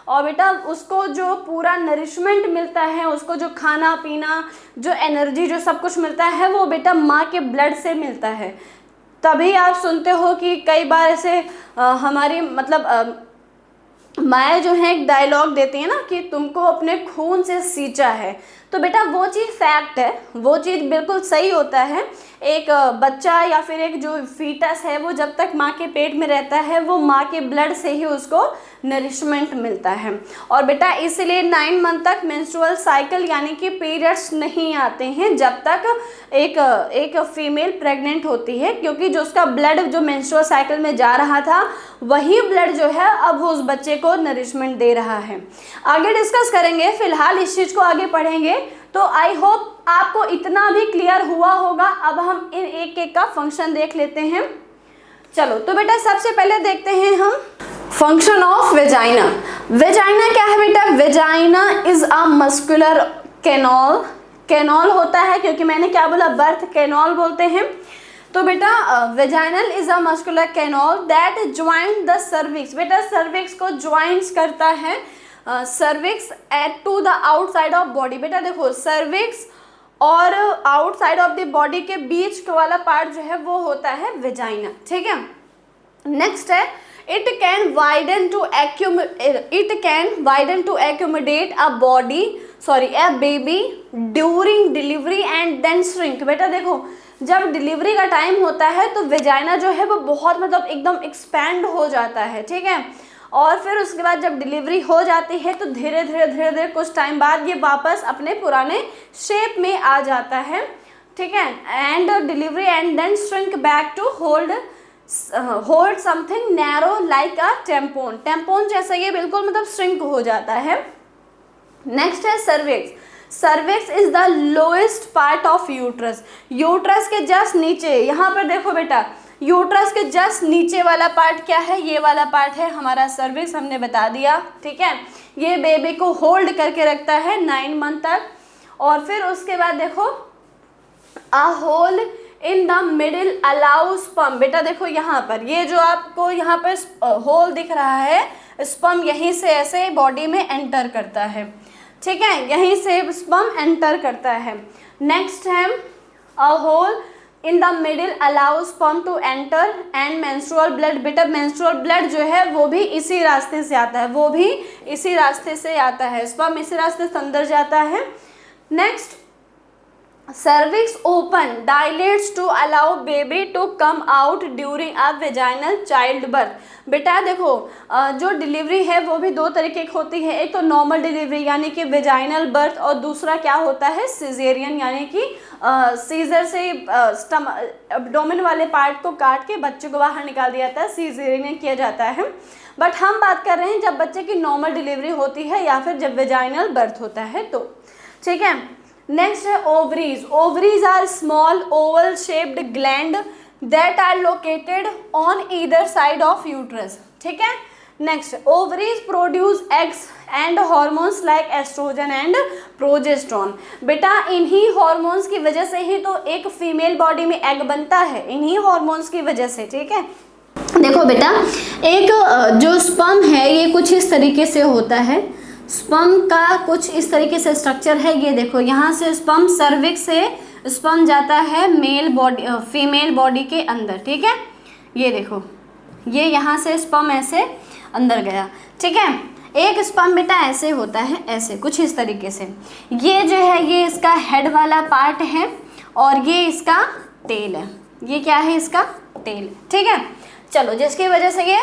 और बेटा उसको जो पूरा नरिशमेंट मिलता है, उसको जो खाना पीना, जो एनर्जी, जो सब कुछ मिलता है, वो बेटा माँ के ब्लड से मिलता है। तभी आप सुनते हो कि कई बार ऐसे हमारी मतलब माया जो है एक डायलॉग देती है ना कि तुमको अपने खून से सींचा है। तो बेटा वो चीज़ फैक्ट है, वो चीज़ बिल्कुल सही होता है। एक बच्चा या फिर एक जो फीटस है वो जब तक माँ के पेट में रहता है वो माँ के ब्लड से ही उसको नरिशमेंट मिलता है। और बेटा इसलिए 9 मंथ तक मेंस्ट्रुअल साइकिल यानी कि पीरियड्स नहीं आते हैं जब तक एक फीमेल प्रेग्नेंट होती है, क्योंकि जो उसका ब्लड जो मेंस्ट्रुअल साइकिल में जा रहा था वही ब्लड जो है अब उस बच्चे को नरिशमेंट दे रहा है। आगे डिस्कस करेंगे, फिलहाल इस चीज़ को आगे पढ़ेंगे। तो आई होप आपको इतना भी क्लियर हुआ होगा। अब हम इन एक एक का फंक्शन देख लेते हैं। चलो तो बेटा सबसे पहले देखते हैं हम फंक्शन ऑफ वेजाइना। वेजाइना क्या है बेटा? Vagina is a muscular canal. Canal होता है क्योंकि मैंने क्या बोला, बर्थ कैनॉल बोलते हैं। तो बेटा vaginal is a muscular canal that join the cervix. बेटा सर्विक्स को ज्वाइंस करता है cervix at to the outside of body. बेटा देखो सर्विक्स और आउटसाइड ऑफ द बॉडी के बीच वाला पार्ट जो है वो होता है वेजाइना, ठीक है। नेक्स्ट है it can widen to accommodate a baby during delivery and then shrink। बेटा देखो जब डिलीवरी का टाइम होता है तो वेजाइना जो है वो बहुत मतलब एकदम एक्सपैंड हो जाता है, ठीक है। और फिर उसके बाद जब डिलीवरी हो जाती है तो धीरे धीरे कुछ टाइम बाद ये वापस अपने पुराने शेप में आ जाता है, ठीक है। And delivery and then shrink back to hold something narrow like a tampon. Tampon जैसा ये बिल्कुल मतलब श्रिंक हो जाता है। नेक्स्ट है cervix. Cervix is the lowest part of uterus. Uterus के जस्ट नीचे, यहाँ पर देखो बेटा यूट्रस के जस्ट नीचे वाला पार्ट क्या है? ये वाला पार्ट है हमारा सर्विक्स, हमने बता दिया, ठीक है। ये बेबी को होल्ड करके रखता है 9 मंथ तक। और फिर उसके बाद देखो a hole in the middle allow sperm. बेटा देखो यहाँ पर ये जो आपको यहाँ पर होल दिख रहा है, स्पर्म यहीं से ऐसे बॉडी में एंटर करता है, ठीक है, यहीं से स्पर्म एंटर करता है। नेक्स्ट है a hole in the middle allow sperm to enter and menstrual blood. बेटा मेंस्ट्रुअल ब्लड जो है वो भी इसी रास्ते से आता है, वो भी इसी रास्ते से आता है, स्पर्म इसी रास्ते से अंदर जाता है। Next cervix open dilates to allow baby to come out during a vaginal childbirth। बेटा देखो जो डिलीवरी है वो भी दो तरीके की होती है, एक तो नॉर्मल डिलीवरी यानी कि वेजाइनल बर्थ, और दूसरा क्या होता है सिजेरियन यानी कि सीजर से एब्डोमेन वाले पार्ट को काट के बच्चे को बाहर निकाल दिया जाता है, सिजेरियन किया जाता है। बट हम बात कर रहे हैं जब बच्चे की नॉर्मल डिलीवरी होती है या फिर जब वेजाइनल बर्थ होता है तो, ठीक है। नेक्स्ट है ovaries. Ovaries are small oval shaped gland that are located on either side of uterus, ठीक है। Next ovaries produce eggs and hormones like oestrogen and progesterone. बेटा इन्हीं हॉर्मोन्स की वजह से ही तो एक फीमेल बॉडी में एग बनता है, इन्हीं हॉर्मोन्स की वजह से, ठीक है। देखो बेटा एक जो स्पर्म है ये कुछ इस तरीके से होता है, स्पर्म का कुछ इस तरीके से स्ट्रक्चर है। ये देखो यहाँ से स्पर्म सर्विक्स से स्पर्म जाता है फीमेल बॉडी के अंदर, ठीक है। ये देखो ये यहाँ से स्पर्म ऐसे अंदर गया, ठीक है। एक स्पर्म बेटा ऐसे होता है, ऐसे कुछ इस तरीके से। ये जो है ये इसका हेड वाला पार्ट है और ये इसका टेल है। ये क्या है? इसका टेल, ठीक है। चलो जिसकी वजह से ये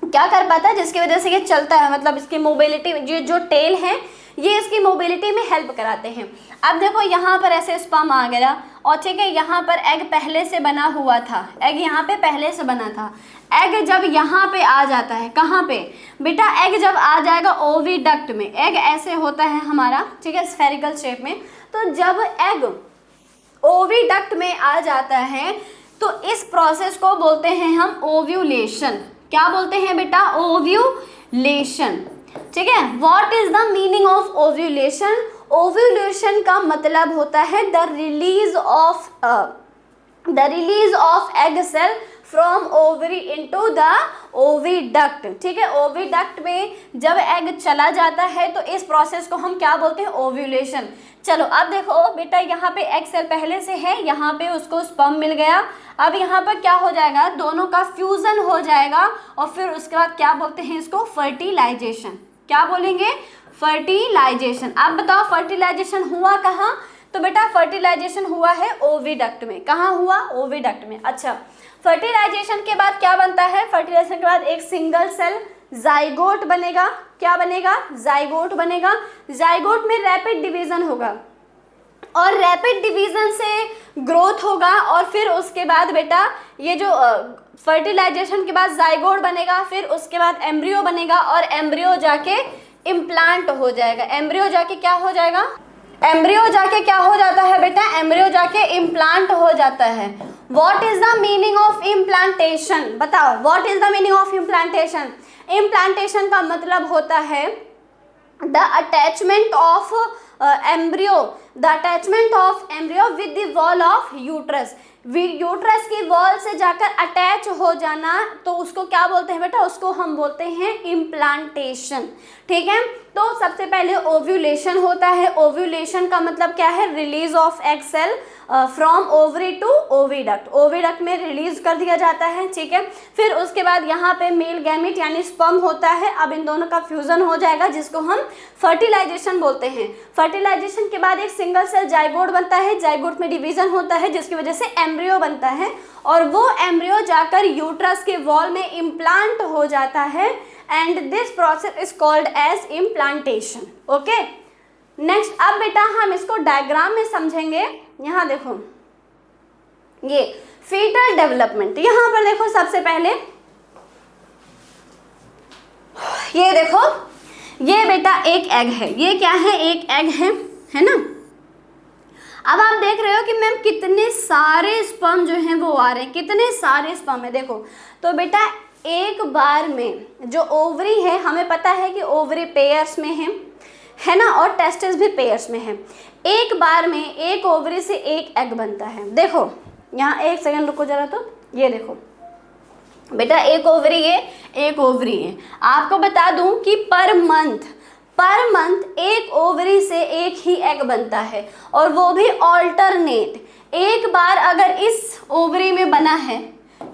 क्या कर पाता है, जिसकी वजह से ये चलता है, मतलब इसकी मोबिलिटी, ये जो टेल है ये इसकी मोबिलिटी में हेल्प कराते हैं। अब देखो यहाँ पर ऐसे स्पर्म आ गया और ठीक है यहाँ पर एग पहले से बना हुआ था, एग यहाँ पे पहले से बना था। एग जब यहाँ पे आ जाता है, कहाँ पे बेटा? एग जब आ जाएगा ओविडक्ट में, एग ऐसे होता है हमारा, ठीक है, स्फेरिकल शेप में। तो जब एग ओविडक्ट में आ जाता है तो इस प्रोसेस को बोलते हैं हम ओव्यूलेशन। क्या बोलते हैं बेटा? ओव्यूलेशन, ठीक है। What is the meaning of ovulation? Ovulation का मतलब होता है the release of egg cell from ovary into the oviduct. ठीक है, ओविडक्ट में जब एग चला जाता है तो इस प्रोसेस को हम क्या बोलते हैं, ओव्यूलेशन। चलो अब देखो बेटा, यहाँ पे एग सेल पहले से है, यहाँ पे उसको स्पर्म मिल गया। अब यहाँ पर क्या हो जाएगा, दोनों का फ्यूजन हो जाएगा और फिर उसके बाद क्या बोलते हैं इसको, फर्टिलाइजेशन। क्या बोलेंगे, फर्टिलाइजेशन। अब बताओ फर्टिलाइजेशन हुआ कहाँ, तो बेटा फर्टिलाइजेशन हुआ है ओविडक्ट में। कहाँ हुआ, ओविडक्ट में। अच्छा, फर्टिलाइजेशन के बाद क्या बनता है, फर्टिलाइजेशन के बाद एक सिंगल सेल जाइगोट बनेगा। क्या बनेगा, जाइगोट बनेगा। जाइगोट में रैपिड डिवीजन होगा और रैपिड डिवीजन से ग्रोथ होगा और फिर उसके बाद बेटा ये जो फर्टिलाइजेशन के बाद जाइगोट बनेगा, फिर उसके बाद एम्ब्रियो बनेगा और एम्ब्रियो जाके इम्प्लांट हो जाएगा। एम्ब्रियो जाके क्या हो जाएगा, एम्ब्रियो जाके क्या हो जाता है बेटा, एम्ब्रियो जाके इम्प्लांट हो जाता है। What is the meaning of implantation, बताओ what is the meaning of implantation. Implantation का मतलब होता है the attachment of embryo, the attachment of embryo with the wall of uterus. Uterus की वॉल से जाकर अटैच हो जाना, तो उसको क्या बोलते हैं बेटा, उसको हम बोलते हैं इम्प्लांटेशन। ठीक है, तो सबसे पहले ओव्यूलेशन होता है। ओव्यूलेशन का मतलब क्या है, release of egg cell from ovary to oviduct. Oviduct में रिलीज कर दिया जाता है। ठीक है, फिर उसके बाद यहाँ पे मेल गैमेट यानी स्पर्म होता है। अब इन दोनों का फ्यूजन हो जाएगा जिसको हम फर्टिलाइजेशन बोलते हैं। फर्टिलाइजेशन के बाद एक सिंगल सेल जाइगोट बनता है। जाइगोट में डिवीजन होता है जिसकी वजह से एम्ब्रियो बनता है और वो एम्ब्रियो जाकर यूट्रस के वॉल में इम्प्लांट हो जाता है and this process is called as implantation. Okay, next अब बेटा हम इसको डायग्राम में समझेंगे। यहाँ देखो ये फीटल डेवलपमेंट, यहाँ पर देखो सबसे पहले ये देखो, ये बेटा एक एग है। ये क्या है, एक एग है ना। अब आप देख रहे हो कि मैम कितने सारे स्पर्म जो हैं वो आ रहे हैं, कितने सारे स्पर्म है देखो। तो बेटा एक बार में जो ओवरी है, हमें पता है कि ओवरी पेयर्स में है ना, और टेस्टिस भी पेयर्स में है। एक बार में एक ओवरी से एक एग बनता है। देखो यहाँ एक सेकंड रुको जरा, तो ये देखो बेटा एक ओवरी है, एक ओवरी है। आपको बता दूं कि पर मंथ एक ओवरी से एक ही एग बनता है और वो भी ऑल्टरनेट। एक बार अगर इस ओवरी में बना है,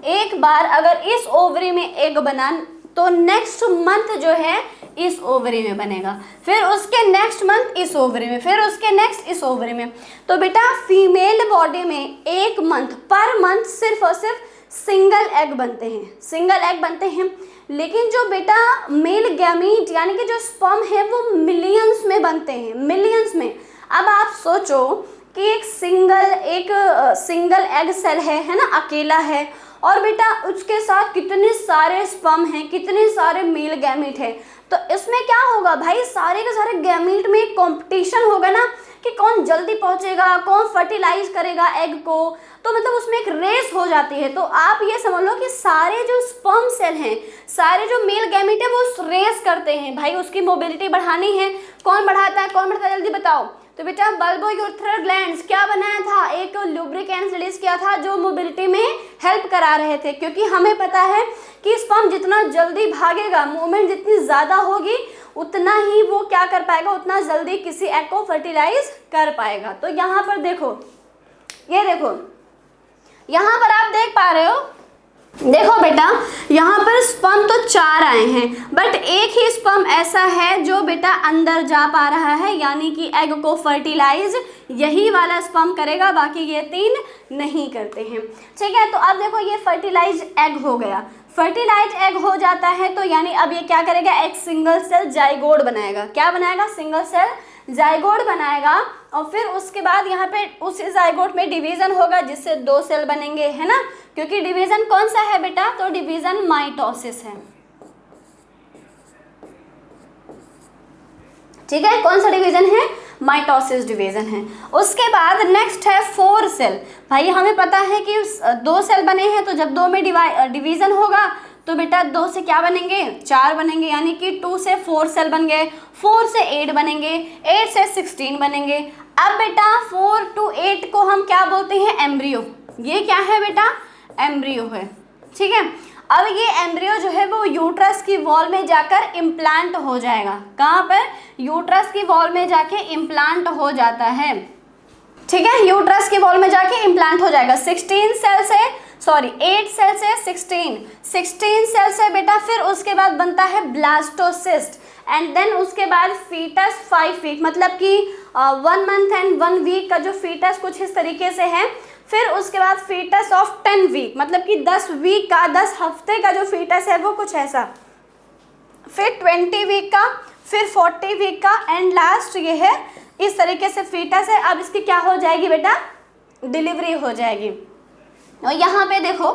एक बार अगर इस ओवरी में एग बना तो नेक्स्ट मंथ जो है इस ओवरी में बनेगा, फिर उसके नेक्स्ट मंथ इस ओवरी में, फिर उसके नेक्स्ट इस ओवरी में। तो बेटा फीमेल बॉडी में एक मंथ पर मंथ सिर्फ और सिर्फ सिंगल एग बनते हैं, सिंगल एग बनते हैं। लेकिन जो बेटा मेल गैमीट यानी कि जो स्पर्म है वो मिलियंस में बनते हैं, मिलियंस में। अब आप सोचो कि एक सिंगल एग सेल है ना, अकेला है, और बेटा उसके साथ कितने सारे स्पर्म हैं, कितने सारे मेल गैमीट है। तो इसमें क्या होगा भाई, सारे के सारे गैमीट में कंपटीशन होगा ना कि कौन जल्दी पहुंचेगा, कौन फर्टिलाइज करेगा एग को। तो मतलब उसमें एक रेस हो जाती है। तो आप ये समझ लो कि सारे जो स्पर्म सेल हैं, सारे जो मेल गैमीट है वो रेस करते हैं भाई, उसकी मोबिलिटी बढ़ानी है। कौन बढ़ाता है, कौन बढ़ाता है, जल्दी बताओ। तो बेटा बल्बोयूरेथ्रल ग्लैंड्स क्या बनाया था, एक लुब्रिकेंट्स रिलीज किया था जो मोबिलिटी में हेल्प करा रहे थे, क्योंकि हमें पता है कि स्पर्म जितना जल्दी भागेगा, मूवमेंट जितनी ज़्यादा होगी, उतना ही वो क्या कर पाएगा, उतना जल्दी किसी एग को फर्टिलाइज कर पाएगा। तो यहाँ पर देखो, ये देखो यहाँ पर आप देख पा रहे हो, देखो बेटा यहाँ पर स्पर्म तो 4 आए हैं, बट एक ही स्पर्म ऐसा है जो बेटा अंदर जा पा रहा है, यानी कि एग को फर्टिलाइज यही वाला स्पर्म करेगा, बाकी ये 3 नहीं करते हैं। ठीक है, तो अब देखो ये फर्टिलाइज एग हो गया। फर्टिलाइज एग हो जाता है तो यानी अब ये क्या करेगा, एक सिंगल सेल जाइगोट बनाएगा। क्या बनाएगा, सिंगल सेल जाइगोट बनाएगा और फिर उसके बाद यहाँ पे उस जाइगोट में डिवीजन होगा जिससे 2 सेल बनेंगे, है ना, क्योंकि डिवीजन कौन सा है बेटा, तो डिवीजन माइटोसिस है। ठीक है, कौन सा डिवीजन है, माइटोसिस डिवीजन है। उसके बाद नेक्स्ट है 4 सेल। भाई हमें पता है कि 2 सेल बने हैं, तो जब 2 में डिवीजन होगा तो बेटा 2 से क्या बनेंगे, 4 बनेंगे, यानी कि 2 से 4 सेल बन गए, 4 से 8 बनेंगे, 8 से 16 बनेंगे। अब बेटा 4 to 8 को हम क्या बोलते हैं, एम्ब्रियो। ये क्या है बेटा, एम्ब्रियो है। ठीक है। अब ये एम्ब्रियो जो है वो यूट्रस की वॉल में जाकर इम्प्लांट हो जाएगा। कहाँ पर? यूट्रस की वॉल में जाके इम्प्लांट हो जाता है, ठीक है। यूट्रस की वॉल में जाके इम्प्लांट हो जाएगा। 16 सेल से 8 सेल से 16 सेल से बेटा फिर उसके बाद बनता है ब्लास्टोसिस्ट एंड देन उसके बाद फीटस 5 वीक, मतलब कि 1 मंथ एंड 1 वीक का जो फीटस कुछ इस तरीके से है। फिर उसके बाद फीटस ऑफ 10 वीक, मतलब कि 10 वीक का, 10 हफ्ते का जो फीटस है वो कुछ ऐसा। फिर 20 वीक का, फिर 40 वीक का एंड लास्ट ये है, इस तरीके से फीटस है। अब इसकी क्या हो जाएगी बेटा? डिलीवरी हो जाएगी। और यहाँ पे देखो,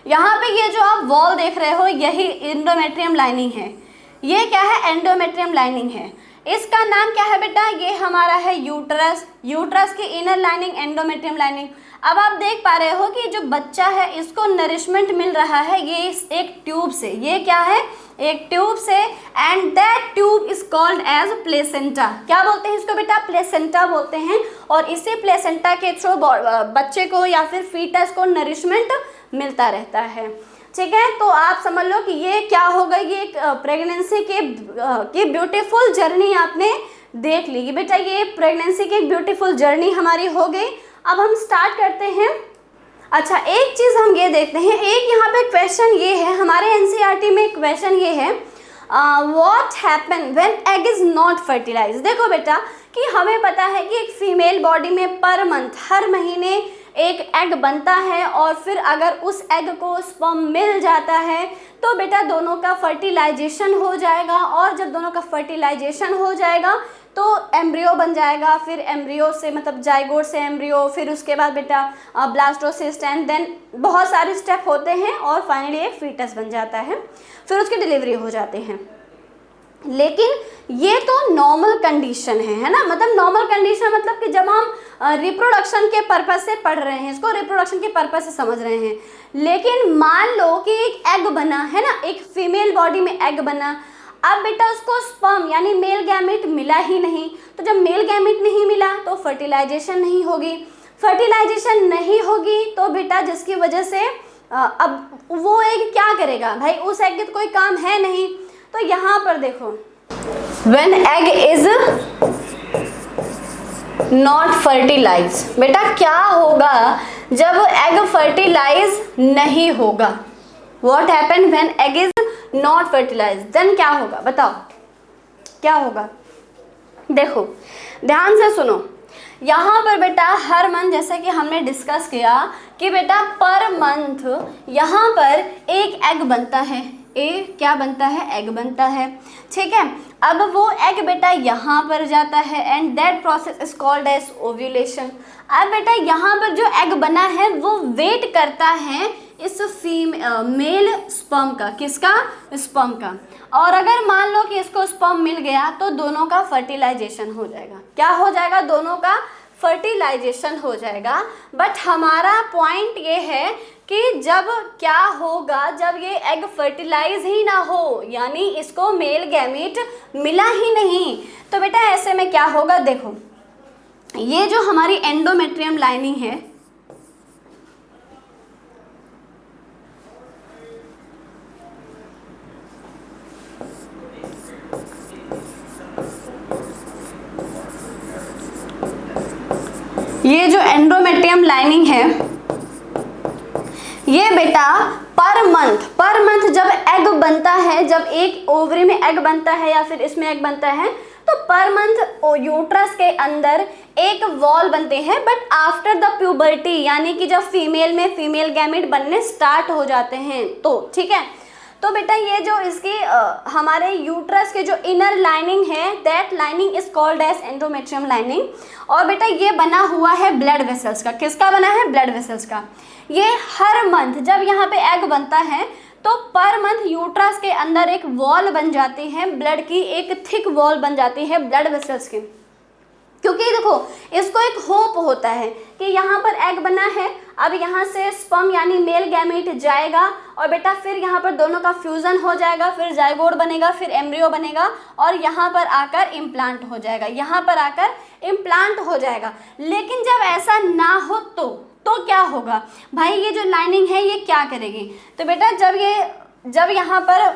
यहाँ पे ये जो आप वॉल देख रहे हो यही एंडोमेट्रियम लाइनिंग है। ये क्या है? एंडोमेट्रियम लाइनिंग है। इसका नाम क्या है बेटा? ये हमारा है यूट्रस। यूट्रस की इनर लाइनिंग एंडोमेट्रियम लाइनिंग। अब आप देख पा रहे हो कि जो बच्चा है इसको नरिशमेंट मिल रहा है ये एक ट्यूब से। ये क्या है? एक ट्यूब से and that tube is called as placenta. क्या बोलते हैं इसको बेटा? प्लेसेंटा बोलते हैं। और इसी प्लेसेंटा के थ्रू बच्चे को या फिर फीटस को नरिशमेंट मिलता रहता है, ठीक है। तो आप समझ लो कि ये क्या हो गई, ये एक प्रेगनेंसी की ब्यूटीफुल जर्नी आपने देख ली बेटा। ये प्रेगनेंसी की एक ब्यूटीफुल जर्नी हमारी हो गई। अब हम स्टार्ट करते हैं। अच्छा, एक चीज़ हम ये देखते हैं, एक यहाँ पे क्वेश्चन ये है, हमारे एनसीईआरटी में क्वेश्चन ये है, what happen when egg is not fertilise. देखो बेटा कि हमें पता है कि एक फीमेल बॉडी में पर मंथ, हर महीने एक एग बनता है और फिर अगर उस एग को स्पर्म मिल जाता है तो बेटा दोनों का फर्टिलाइजेशन हो जाएगा। और जब दोनों का फर्टिलाइजेशन हो जाएगा तो एम्ब्रियो बन जाएगा। फिर एम्ब्रियो से मतलब जाइगोट से एम्ब्रियो, फिर उसके बाद बेटा ब्लास्टोसिस्ट एंड देन बहुत सारे स्टेप होते हैं और फाइनली एक फीटस बन जाता है। फिर उसकी डिलीवरी हो जाते हैं। लेकिन ये तो नॉर्मल कंडीशन है ना। मतलब नॉर्मल कंडीशन मतलब कि जब हम रिप्रोडक्शन के पर्पस से पढ़ रहे हैं, इसको रिप्रोडक्शन के पर्पस से समझ रहे हैं। लेकिन मान लो कि एक एग बना है ना, एक फीमेल बॉडी में एग बना। अब बेटा उसको स्पर्म यानी मेल गैमेट मिला ही नहीं। तो जब मेल गैमेट नहीं मिला तो फर्टिलाइजेशन नहीं होगी। फर्टिलाइजेशन नहीं होगी तो बेटा जिसकी वजह से अब वो एग क्या करेगा भाई? उस एग का कोई काम है नहीं। तो यहाँ पर देखो, when egg is not fertilized, बेटा क्या होगा जब एग फर्टिलाइज नहीं होगा? What happen when egg is not fertilized? then क्या होगा बताओ, क्या होगा? देखो ध्यान से सुनो। यहाँ पर बेटा हर मंथ, जैसे कि हमने डिस्कस किया कि बेटा पर मंथ यहाँ पर एक एग बनता है। क्या बनता है? एग बनता है, ठीक है। अब वो एग बेटा यहाँ पर जाता है and that process is called as ovulation. अब बेटा यहाँ पर जो एग बना है वो वेट करता है इस मेल स्पर्म का। किसका? स्पर्म का। और अगर मान लो कि इसको स्पर्म मिल गया तो दोनों का फर्टिलाइजेशन हो जाएगा। क्या हो जाएगा? दोनों का फर्टिलाइजेशन हो जाएगा। बट हमारा पॉइंट ये है कि जब क्या होगा, जब ये एग फर्टिलाइज ही ना हो, यानी इसको मेल गैमेट मिला ही नहीं, तो बेटा ऐसे में क्या होगा? देखो ये जो हमारी एंडोमेट्रियम लाइनिंग है, ये जो एंडोमेट्रियम लाइनिंग है ये बेटा पर मंथ जब एग बनता है, जब एक ओवरी में एग बनता है या फिर इसमें एग बनता है, तो पर मंथ यूट्रस के अंदर एक वॉल बनते हैं। बट आफ्टर द प्यूबर्टी, यानी कि जब फीमेल में फीमेल गैमेट बनने स्टार्ट हो जाते हैं तो, ठीक है। तो बेटा ये जो इसकी हमारे यूट्रस के जो इनर लाइनिंग है, that lining is called as endometrium lining. और बेटा ये बना हुआ है ब्लड वेसल्स का। किसका बना है? ब्लड वेसल्स का। ये हर मंथ जब यहाँ पे एग बनता है तो पर मंथ यूट्रस के अंदर एक वॉल बन जाती है, ब्लड की एक थिक वॉल बन जाती है ब्लड वेसल्स की। क्योंकि देखो इसको एक होप होता है कि यहाँ पर एग बना है, अब यहाँ से स्पर्म यानी मेल गैमेट जाएगा और बेटा फिर यहाँ पर दोनों का फ्यूजन हो जाएगा, फिर जाइगोट बनेगा, फिर एम्ब्रियो बनेगा और यहाँ पर आकर इम्प्लांट हो जाएगा, यहाँ पर आकर इम्प्लांट हो जाएगा। लेकिन जब ऐसा ना हो तो क्या होगा भाई, ये जो लाइनिंग है ये क्या करेगी? तो बेटा जब यहाँ पर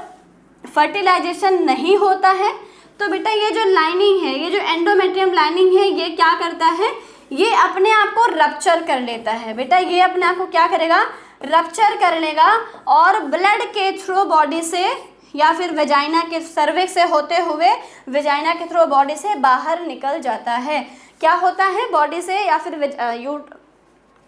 फर्टिलाइजेशन नहीं होता है तो बेटा ये जो लाइनिंग है, ये जो एंडोमेट्रियम लाइनिंग है, ये क्या करता है, ये अपने आप को रप्चर कर लेता है। बेटा ये अपने आप को क्या करेगा, रप्चर कर लेगा और ब्लड के थ्रू बॉडी से या फिर वेजाइना के सर्विक्स से होते हुए वेजाइना के थ्रू बॉडी से बाहर निकल जाता है। क्या होता है, बॉडी से या फिर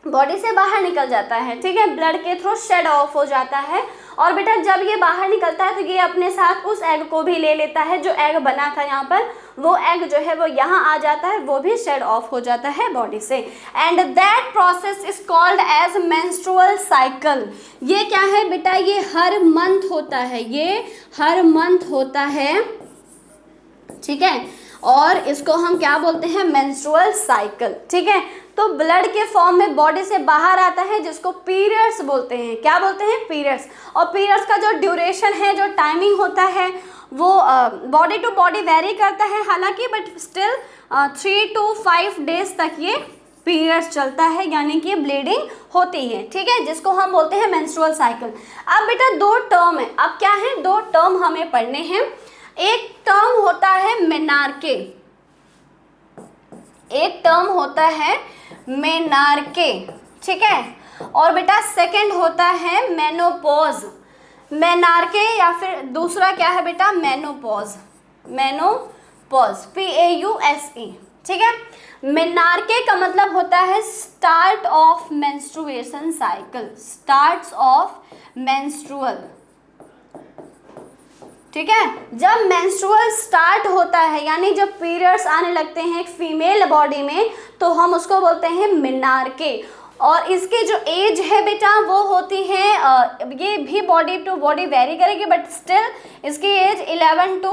बॉडी से बाहर निकल जाता है, ठीक है, ब्लड के थ्रू शेड ऑफ हो जाता है। और बेटा जब ये बाहर निकलता है तो ये अपने साथ उस एग को भी ले लेता है, जो एग बना था यहाँ पर, वो एग जो है वो यहाँ आ जाता है, वो भी शेड ऑफ हो जाता है बॉडी से। And that process is called as menstrual cycle. ये क्या है बेटा, ये हर मंथ होता है, ये हर मंथ होता है, ठीक है, और इसको हम क्या बोलते हैं, मेंस्ट्रुअल साइकिल, ठीक है। तो ब्लड के फॉर्म में बॉडी से बाहर आता है, जिसको पीरियड्स बोलते हैं। क्या बोलते हैं, पीरियड्स। और पीरियड्स का जो ड्यूरेशन है, जो टाइमिंग होता है, वो बॉडी टू बॉडी वेरी करता है हालांकि, बट स्टिल 3 to 5 डेज तक ये पीरियड्स चलता है, यानी कि ब्लीडिंग होती है, ठीक है, जिसको हम बोलते हैं मेंस्ट्रुअल साइकिल। अब बेटा 2 टर्म है, अब क्या है, 2 टर्म हमें पढ़ने हैं। एक टर्म होता है मेनार्के, एक टर्म होता है मेनार्के, ठीक है, और बेटा सेकंड होता है मेनोपॉज। मेनार्के या फिर दूसरा क्या है बेटा, मेनोपॉज, मेनोपॉज, PAUSE, ठीक है। मेनार्के का मतलब होता है start of menstruation cycle, starts of menstrual, ठीक है। जब मेंस्ट्रुअल स्टार्ट होता है, यानी जब पीरियड्स आने लगते हैं एक फीमेल बॉडी में, तो हम उसको बोलते हैं मेनार्के। और इसकी जो एज है बेटा वो होती है, ये भी बॉडी टू बॉडी वेरी करेगी, बट स्टिल इसकी एज 11 to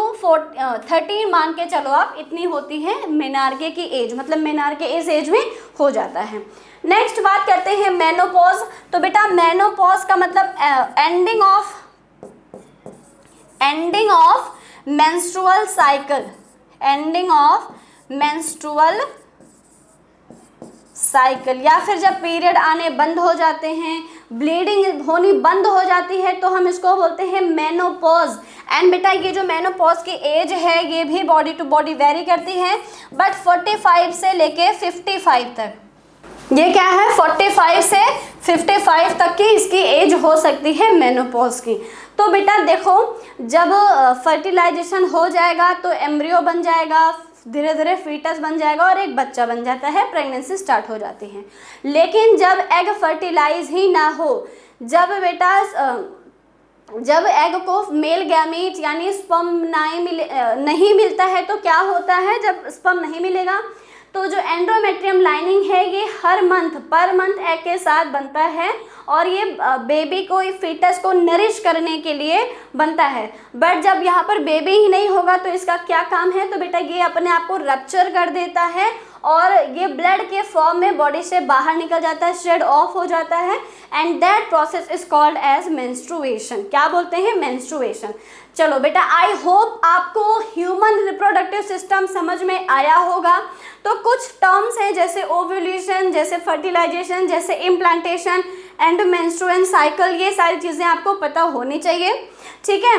13 मान के चलो आप, इतनी होती है मेनार्के की एज, मतलब मेनार्के इस एज में हो जाता है। नेक्स्ट बात करते हैं मेनोपॉज। तो बेटा मेनोपॉज का मतलब ending of menstrual cycle, ending of menstrual cycle, या फिर जब पीरियड आने बंद हो जाते हैं, ब्लीडिंग होनी बंद हो जाती है, तो हम इसको बोलते हैं मेनोपॉज। एंड बेटा ये जो मेनोपॉज की एज है ये भी बॉडी टू बॉडी वेरी करती है, बट 45 से लेके 55 तक, ये क्या है, 45 से 55 तक की इसकी एज हो सकती है मेनोपॉज की। तो बेटा देखो, जब फर्टिलाइजेशन हो जाएगा तो एम्ब्रियो बन जाएगा, धीरे धीरे फीटस बन जाएगा और एक बच्चा बन जाता है, प्रेगनेंसी स्टार्ट हो जाती है। लेकिन जब एग फर्टिलाइज ही ना हो, जब बेटा जब एग को मेल गैमीट यानी स्पर्म नहीं मिलता है, तो क्या होता है, जब स्पर्म नहीं मिलेगा तो जो एंडोमेट्रियम लाइनिंग है ये हर मंथ पर मंथ एग के साथ बनता है, और ये बेबी को, फीटस को नरिश करने के लिए बनता है। बट जब यहाँ पर बेबी ही नहीं होगा तो इसका क्या काम है, तो बेटा ये अपने आप को रप्चर कर देता है और ये ब्लड के फॉर्म में बॉडी से बाहर निकल जाता है, शेड ऑफ हो जाता है, and that process is called as menstruation. क्या बोलते हैं, मेंस्ट्रुएशन। चलो बेटा, आई होप आपको ह्यूमन रिप्रोडक्टिव सिस्टम समझ में आया होगा। तो कुछ टर्म्स हैं जैसे ओव्यूलेशन, जैसे फर्टिलाइजेशन, जैसे इम्प्लांटेशन एंड मेंस्ट्रुएशन साइकिल, ये सारी चीज़ें आपको पता होनी चाहिए, ठीक है।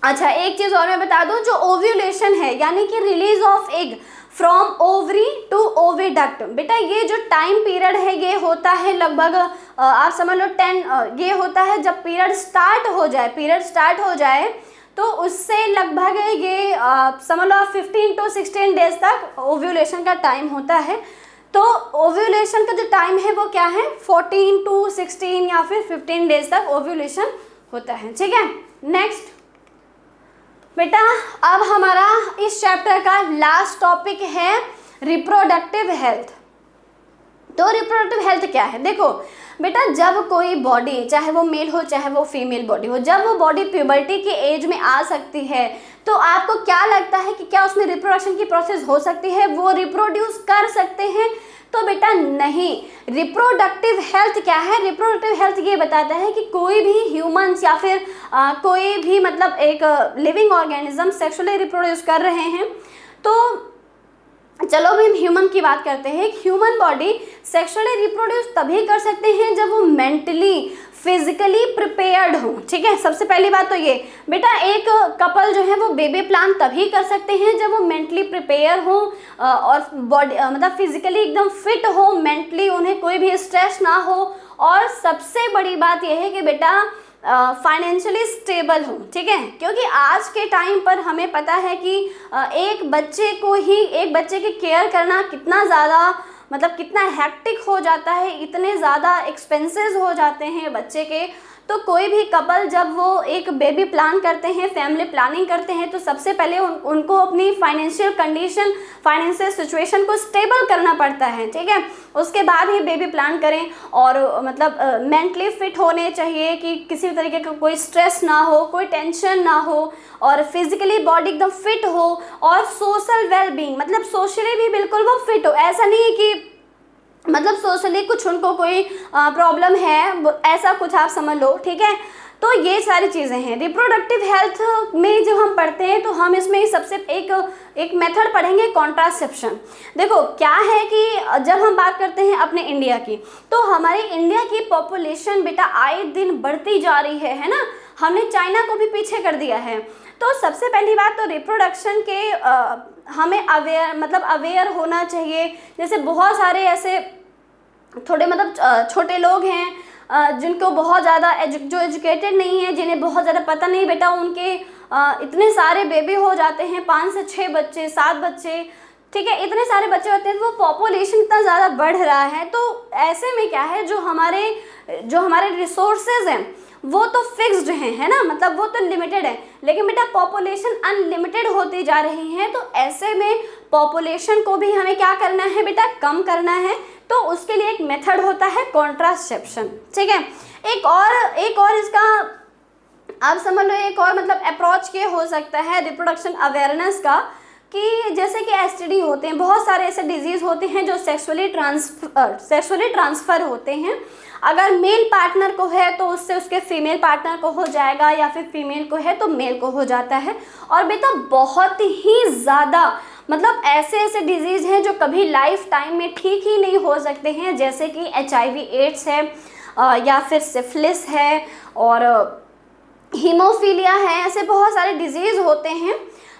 अच्छा, एक चीज़ और मैं बता दूं, जो ओव्यूलेशन है यानी कि release of egg from ovary to oviduct, बेटा ये जो टाइम पीरियड है ये होता है लगभग आप समझ लो 10, ये होता है जब पीरियड स्टार्ट हो जाए तो उससे लगभग ये समझ लो 15 to 16 डेज तक ओव्यूलेशन का टाइम होता है। तो ओव्यूलेशन का जो टाइम है वो क्या है, 14 to 16 या फिर 15 डेज तक ओव्यूलेशन होता है, ठीक है। नेक्स्ट बेटा, अब हमारा इस चैप्टर का लास्ट टॉपिक है रिप्रोडक्टिव हेल्थ। तो रिप्रोडक्टिव हेल्थ क्या है, देखो बेटा, जब कोई बॉडी, चाहे वो मेल हो चाहे वो फीमेल बॉडी हो, जब वो बॉडी प्यूबर्टी की एज में आ सकती है, तो आपको क्या लगता है कि क्या उसमें रिप्रोडक्शन की प्रोसेस हो सकती है, वो रिप्रोड्यूस कर सकते हैं? तो बेटा नहीं। रिप्रोडक्टिव हेल्थ क्या है, रिप्रोडक्टिव हेल्थ ये बताता है कि कोई भी ह्यूमंस या फिर कोई भी मतलब एक लिविंग ऑर्गेनिज्म सेक्सुअली रिप्रोड्यूस कर रहे हैं, तो चलो अभी हम ह्यूमन की बात करते हैं। ह्यूमन बॉडी सेक्सुअली रिप्रोड्यूस तभी कर सकते हैं जब वो मेंटली फिजिकली प्रिपेयर्ड हो, ठीक है। सबसे पहली बात तो ये बेटा, एक कपल जो है वो बेबी प्लान तभी कर सकते हैं जब वो मेंटली प्रिपेयर हो और बॉडी मतलब फिजिकली एकदम फिट हो, मेंटली उन्हें कोई भी स्ट्रेस ना हो, और सबसे बड़ी बात यह है कि बेटा फाइनेंशियली स्टेबल हो, ठीक है। क्योंकि आज के टाइम पर हमें पता है कि एक बच्चे की केयर करना कितना ज़्यादा मतलब कितना हेक्टिक हो जाता है, इतने ज़्यादा एक्सपेंसेस हो जाते हैं बच्चे के। तो कोई भी कपल जब वो एक बेबी प्लान करते हैं, फैमिली प्लानिंग करते हैं, तो सबसे पहले उनको अपनी फाइनेंशियल कंडीशन, फाइनेंशियल सिचुएशन को स्टेबल करना पड़ता है, ठीक है। उसके बाद ही बेबी प्लान करें, और मतलब मेंटली फिट होने चाहिए कि किसी भी तरीके का कोई स्ट्रेस ना हो, कोई टेंशन ना हो, और फिजिकली बॉडी एकदम फिट हो, और सोशल वेलबींग मतलब सोशली भी बिल्कुल वो फिट हो। ऐसा नहीं है कि मतलब सोशली कुछ उनको कोई प्रॉब्लम है, ऐसा कुछ आप समझ लो, ठीक है। तो ये सारी चीज़ें हैं। रिप्रोडक्टिव हेल्थ में जब हम पढ़ते हैं तो हम इसमें सबसे एक मेथड पढ़ेंगे, कॉन्ट्रासेप्शन। देखो क्या है कि जब हम बात करते हैं अपने इंडिया की, तो हमारे इंडिया की पॉपुलेशन बेटा आए दिन बढ़ती जा रही है ना। हमने चाइना को भी पीछे कर दिया है। तो सबसे पहली बात तो रिप्रोडक्शन के हमें अवेयर होना चाहिए। जैसे बहुत सारे ऐसे थोड़े मतलब छोटे लोग हैं जिनको बहुत ज़्यादा जो एजुकेटेड नहीं है, जिन्हें बहुत ज़्यादा पता नहीं बेटा, उनके इतने सारे बेबी हो जाते हैं, 5 से 6 बच्चे, 7 बच्चे, ठीक है, इतने सारे बच्चे होते हैं। तो वो पॉपुलेशन इतना ज़्यादा बढ़ रहा है। तो ऐसे में क्या है, जो हमारे रिसोर्सेज हैं वो तो फिक्स्ड हैं, है ना, मतलब वो तो लिमिटेड है। लेकिन बेटा पॉपुलेशन अनलिमिटेड होती जा रही है। तो ऐसे में पॉपुलेशन को भी हमें क्या करना है बेटा, कम करना है। तो उसके लिए एक मेथड होता है कॉन्ट्रासेप्शन, ठीक है। एक और इसका आप समझ लो, एक और मतलब अप्रोच के हो सकता है रिप्रोडक्शन अवेयरनेस का, कि जैसे कि एसटीडी होते हैं, बहुत सारे ऐसे डिजीज़ होते हैं जो सेक्सुअली ट्रांसफ़र होते हैं। अगर मेल पार्टनर को है तो उससे उसके फीमेल पार्टनर को हो जाएगा, या फिर फीमेल को है तो मेल को हो जाता है। और बेटा बहुत ही ज़्यादा मतलब ऐसे डिजीज़ हैं जो कभी लाइफ टाइम में ठीक ही नहीं हो सकते हैं, जैसे कि HIV एड्स है, या फिर सिफिलिस है, और हीमोफीलिया है। ऐसे बहुत सारे डिजीज़ होते हैं।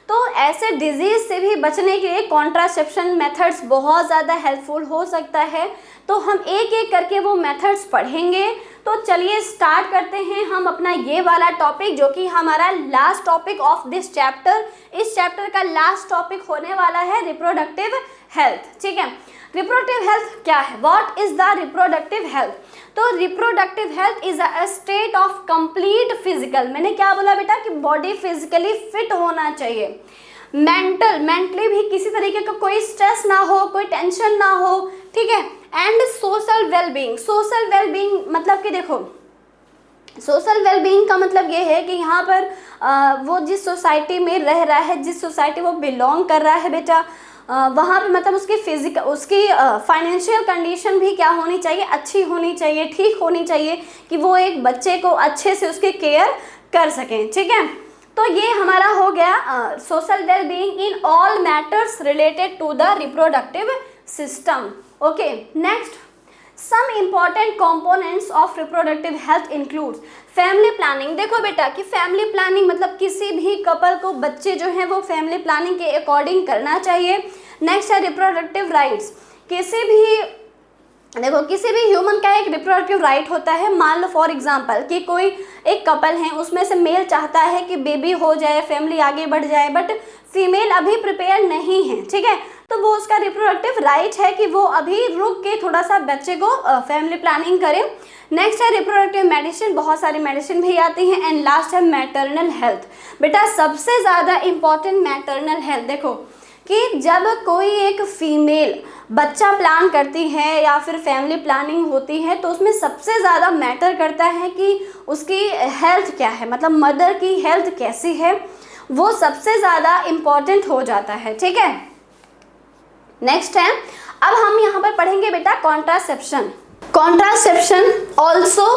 तो ऐसे डिजीज़ से भी बचने के लिए कॉन्ट्रासेप्शन मेथड्स बहुत ज़्यादा हेल्पफुल हो सकता है। तो हम एक एक करके वो मेथड्स पढ़ेंगे। तो चलिए स्टार्ट करते हैं हम अपना ये वाला टॉपिक, जो कि हमारा last topic of this chapter. इस चैप्टर का लास्ट टॉपिक होने वाला है रिप्रोडक्टिव हेल्थ, ठीक है। रिप्रोडक्टिव हेल्थ क्या है, what is the reproductive health? तो reproductive health is a state of complete physical, मैंने क्या बोला बेटा कि बॉडी फिजिकली फिट होना चाहिए, मेंटली भी किसी तरीके का कोई स्ट्रेस ना हो, कोई टेंशन ना हो, ठीक है, एंड सोशल वेलबींग मतलब कि देखो सोशल वेलबींग का मतलब ये है कि यहाँ पर वो जिस सोसाइटी में रह रहा है, जिस सोसाइटी वो बिलोंग कर रहा है बेटा, वहाँ पे मतलब उसकी फाइनेंशियल कंडीशन भी क्या होनी चाहिए, अच्छी होनी चाहिए, ठीक होनी चाहिए, कि वो एक बच्चे को अच्छे से उसकी केयर कर सकें, ठीक है। तो ये हमारा हो गया social wellbeing in all matters related to the reproductive system. Okay, next, some important components of reproductive health includes family planning. देखो बेटा कि फैमिली प्लानिंग मतलब किसी भी कपल को बच्चे जो हैं वो फैमिली प्लानिंग के अकॉर्डिंग करना चाहिए। नेक्स्ट है रिप्रोडक्टिव राइट्स। किसी भी ह्यूमन का एक रिप्रोडक्टिव राइट होता है। मान लो फॉर एग्जांपल कि कोई एक कपल है, उसमें से मेल चाहता है कि बेबी हो जाए, फैमिली आगे बढ़ जाए, बट फीमेल अभी प्रिपेयर नहीं है, ठीक है, तो वो उसका रिप्रोडक्टिव राइट है कि वो अभी रुक के थोड़ा सा बच्चे को फैमिली प्लानिंग करे। नेक्स्ट है रिप्रोडक्टिव मेडिसिन, बहुत सारी मेडिसिन भी आती हैं। एंड लास्ट है मैटरनल हेल्थ। बेटा सबसे ज़्यादा इम्पॉर्टेंट मैटरनल हेल्थ, देखो कि जब कोई एक फीमेल बच्चा प्लान करती है या फिर फैमिली प्लानिंग होती है, तो उसमें सबसे ज़्यादा मैटर करता है कि उसकी हेल्थ क्या है, मतलब मदर की हेल्थ कैसी है, वो सबसे ज़्यादा इम्पॉर्टेंट हो जाता है, ठीक है। नेक्स्ट है, अब हम यहाँ पर पढ़ेंगे बेटा contraception also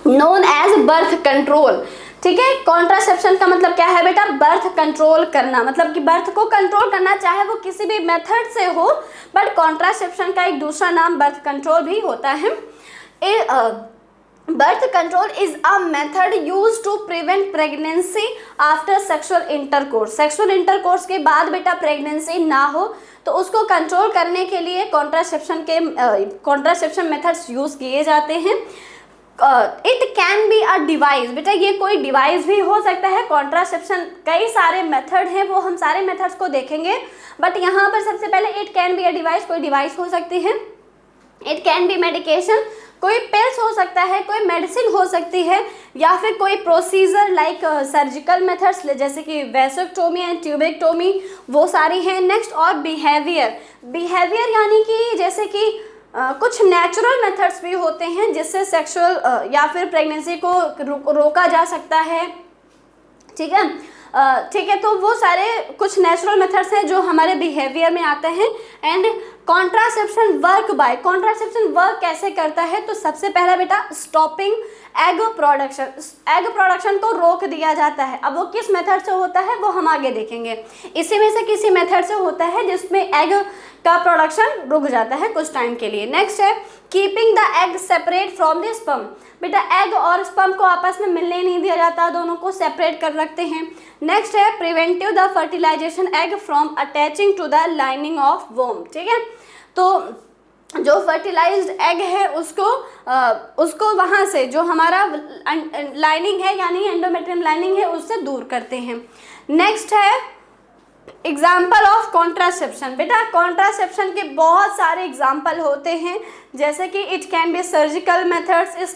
known as birth control, ठीक है। कॉन्ट्रासेप्शन का मतलब क्या है बेटा, बर्थ कंट्रोल करना, मतलब कि बर्थ को कंट्रोल करना, चाहे वो किसी भी मेथड से हो, बट कॉन्ट्रासेप्शन का एक दूसरा नाम बर्थ कंट्रोल भी होता है। Birth control is a method use to prevent pregnancy after sexual intercourse. Sexual intercourse के बाद बेटा प्रेगनेंसी ना हो तो उसको कंट्रोल करने के लिए कॉन्ट्रासेप्शन मेथड्स यूज किए जाते हैं। It can be a device, बेटा ये कोई डिवाइस भी हो सकता है। कॉन्ट्रासेप्शन कई सारे मेथड हैं, वो हम सारे मेथड्स को देखेंगे, बट यहाँ पर सबसे पहले it can be a device, कोई डिवाइस हो सकती है। इट कैन बी मेडिकेशन, कोई पिल्स हो सकता है, कोई मेडिसिन हो सकती है, या फिर कोई प्रोसीजर लाइक सर्जिकल मेथड्स जैसे कि वैसेक्टोमी एंड ट्यूबेक्टोमी, वो सारी हैं। नेक्स्ट और बिहेवियर यानी कि जैसे कि कुछ नेचुरल मेथड्स भी होते हैं जिससे सेक्सुअल या फिर प्रेगनेंसी को रोका जा सकता है। ठीक है, ठीक है, तो वो सारे कुछ नेचुरल मेथड्स हैं जो हमारे बिहेवियर में आते हैं। एंड कॉन्ट्रासेप्शन वर्क कैसे करता है, तो सबसे पहला बेटा स्टॉपिंग एग प्रोडक्शन को रोक दिया जाता है। अब वो किस मेथड से होता है वो हम आगे देखेंगे। इसी में से किसी मेथड से होता है जिसमें एग का प्रोडक्शन रुक जाता है कुछ टाइम के लिए। नेक्स्ट है keeping the egg separate from the sperm, बेटा एग और स्पर्म को आपस में मिलने नहीं दिया जाता, दोनों को सेपरेट कर रखते हैं। नेक्स्ट है preventive the fertilization egg from attaching to the lining of womb. ठीक है, तो जो फर्टिलाइज्ड एग है उसको वहाँ से जो हमारा लाइनिंग है यानी एंडोमेट्रियम लाइनिंग है उससे दूर करते हैं। नेक्स्ट है एग्जाम्पल ऑफ कॉन्ट्रासेप्शन, बेटा कॉन्ट्रासेप्शन के बहुत सारे एग्जाम्पल होते हैं, जैसे कि it can be surgical methods, it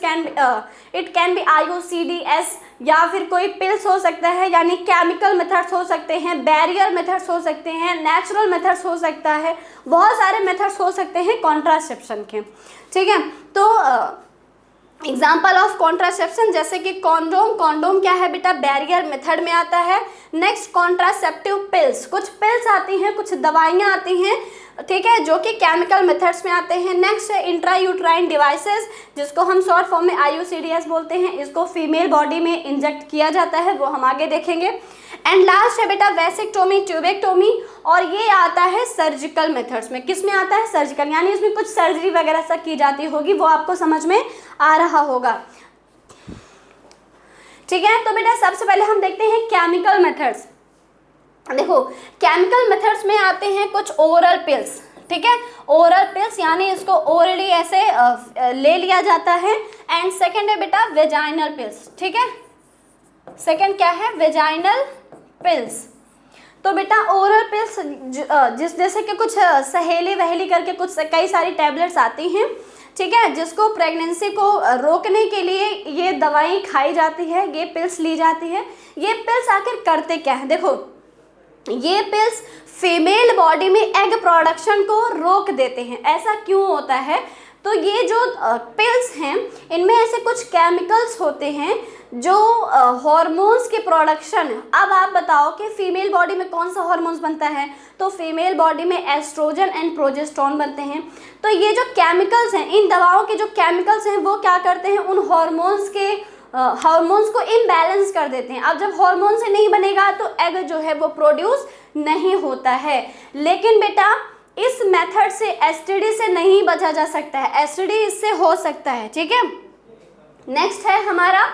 can be IUCDs, या फिर कोई पिल्स हो सकता है यानी केमिकल मेथड्स हो सकते हैं, बैरियर मेथड्स हो सकते हैं, नेचुरल मेथड्स हो सकता है, बहुत सारे मेथड्स हो सकते हैं कॉन्ट्रासेप्शन के। ठीक है, तो एग्जाम्पल ऑफ कॉन्ट्रासेप्शन जैसे कि कॉन्डोम क्या है बेटा, बैरियर मेथड में आता है। नेक्स्ट कॉन्ट्रासेप्टिव पिल्स, कुछ पिल्स आती हैं, कुछ दवाइयाँ आती हैं, ठीक है, जो कि केमिकल मेथड्स में आते हैं। नेक्स्ट है इंट्रायूट्राइन डिवाइसेस, जिसको हम शॉर्ट फॉर्म में IUCDs बोलते हैं, इसको फीमेल बॉडी में इंजेक्ट किया जाता है, वो हम आगे देखेंगे। एंड लास्ट है बेटा वैसेक्टोमी, ट्यूबेक्टोमी, और ये आता है सर्जिकल मेथड्स में। किस में आता है, सर्जिकल, यानी इसमें कुछ सर्जरी वगैरह सब की जाती होगी, वो आपको समझ में आ रहा होगा। ठीक है, तो बेटा सबसे पहले हम देखते हैं केमिकल मेथड्स। देखो केमिकल मेथड्स में आते हैं कुछ ओरल पिल्स, ठीक है, ओरल पिल्स यानी इसको ओरली ऐसे ले लिया जाता है। एंड सेकंड है बेटा वेजाइनल पिल्स, ठीक है, सेकंड क्या है, वेजाइनल पिल्स। तो बेटा ओरल पिल्स जिस जैसे कि कुछ सहेली वहेली करके कुछ कई सारी टैबलेट्स आती हैं, ठीक है, जिसको प्रेगनेंसी को रोकने के लिए ये दवाई खाई जाती है, ये पिल्स ली जाती है। ये पिल्स आखिर करते क्या है, देखो ये पिल्स फीमेल बॉडी में एग प्रोडक्शन को रोक देते हैं। ऐसा क्यों होता है, तो ये जो पिल्स हैं इनमें ऐसे कुछ केमिकल्स होते हैं जो हार्मोन्स के प्रोडक्शन, अब आप बताओ कि फीमेल बॉडी में कौन सा हार्मोन्स बनता है, तो फीमेल बॉडी में एस्ट्रोजन एंड प्रोजेस्टेरोन बनते हैं। तो ये जो केमिकल्स हैं, इन दवाओं के जो केमिकल्स हैं वो क्या करते हैं, उन हार्मोन्स को इम्बैलेंस कर देते हैं। अब जब हार्मोन से नहीं बनेगा तो एग जो है वो प्रोड्यूस नहीं होता है। लेकिन बेटा इस मेथड से STD से नहीं बचा जा सकता है, STD इससे हो सकता है, ठीक है। नेक्स्ट है हमारा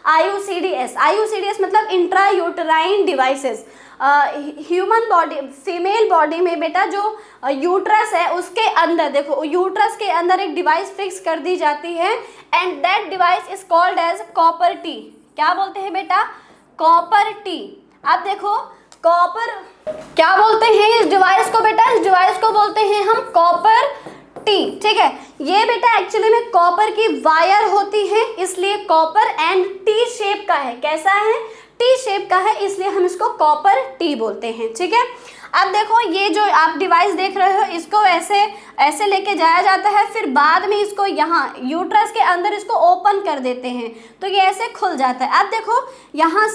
IUCDs मतलब intrauterine devices. Human body, female body में बेटा जो यूट्रस है उसके अंदर, देखो यूट्रस के अंदर एक डिवाइस फिक्स कर दी जाती है and that device is called as copper T. क्या बोलते हैं बेटा, कॉपर टी। अब देखो कॉपर क्या बोलते हैं इस डिवाइस को, बेटा इस डिवाइस को बोलते हैं हम कॉपर टी, ठीक है। ये बेटा एक्चुअली में कॉपर की वायर होती है, इसलिए कॉपर एंड टी शेप का है। कैसा है, टी शेप का है, इसलिए हम इसको कॉपर टी बोलते हैं, ठीक है। अब देखो ये जो आप डिवाइस देख रहे हो इसको ऐसे लेके जाया जाता है, फिर बाद में इसको यहाँ यूट्रस के अंदर इसको ओपन कर देते हैं तो ये ऐसे खुल जाता है। अब देखो यहाँ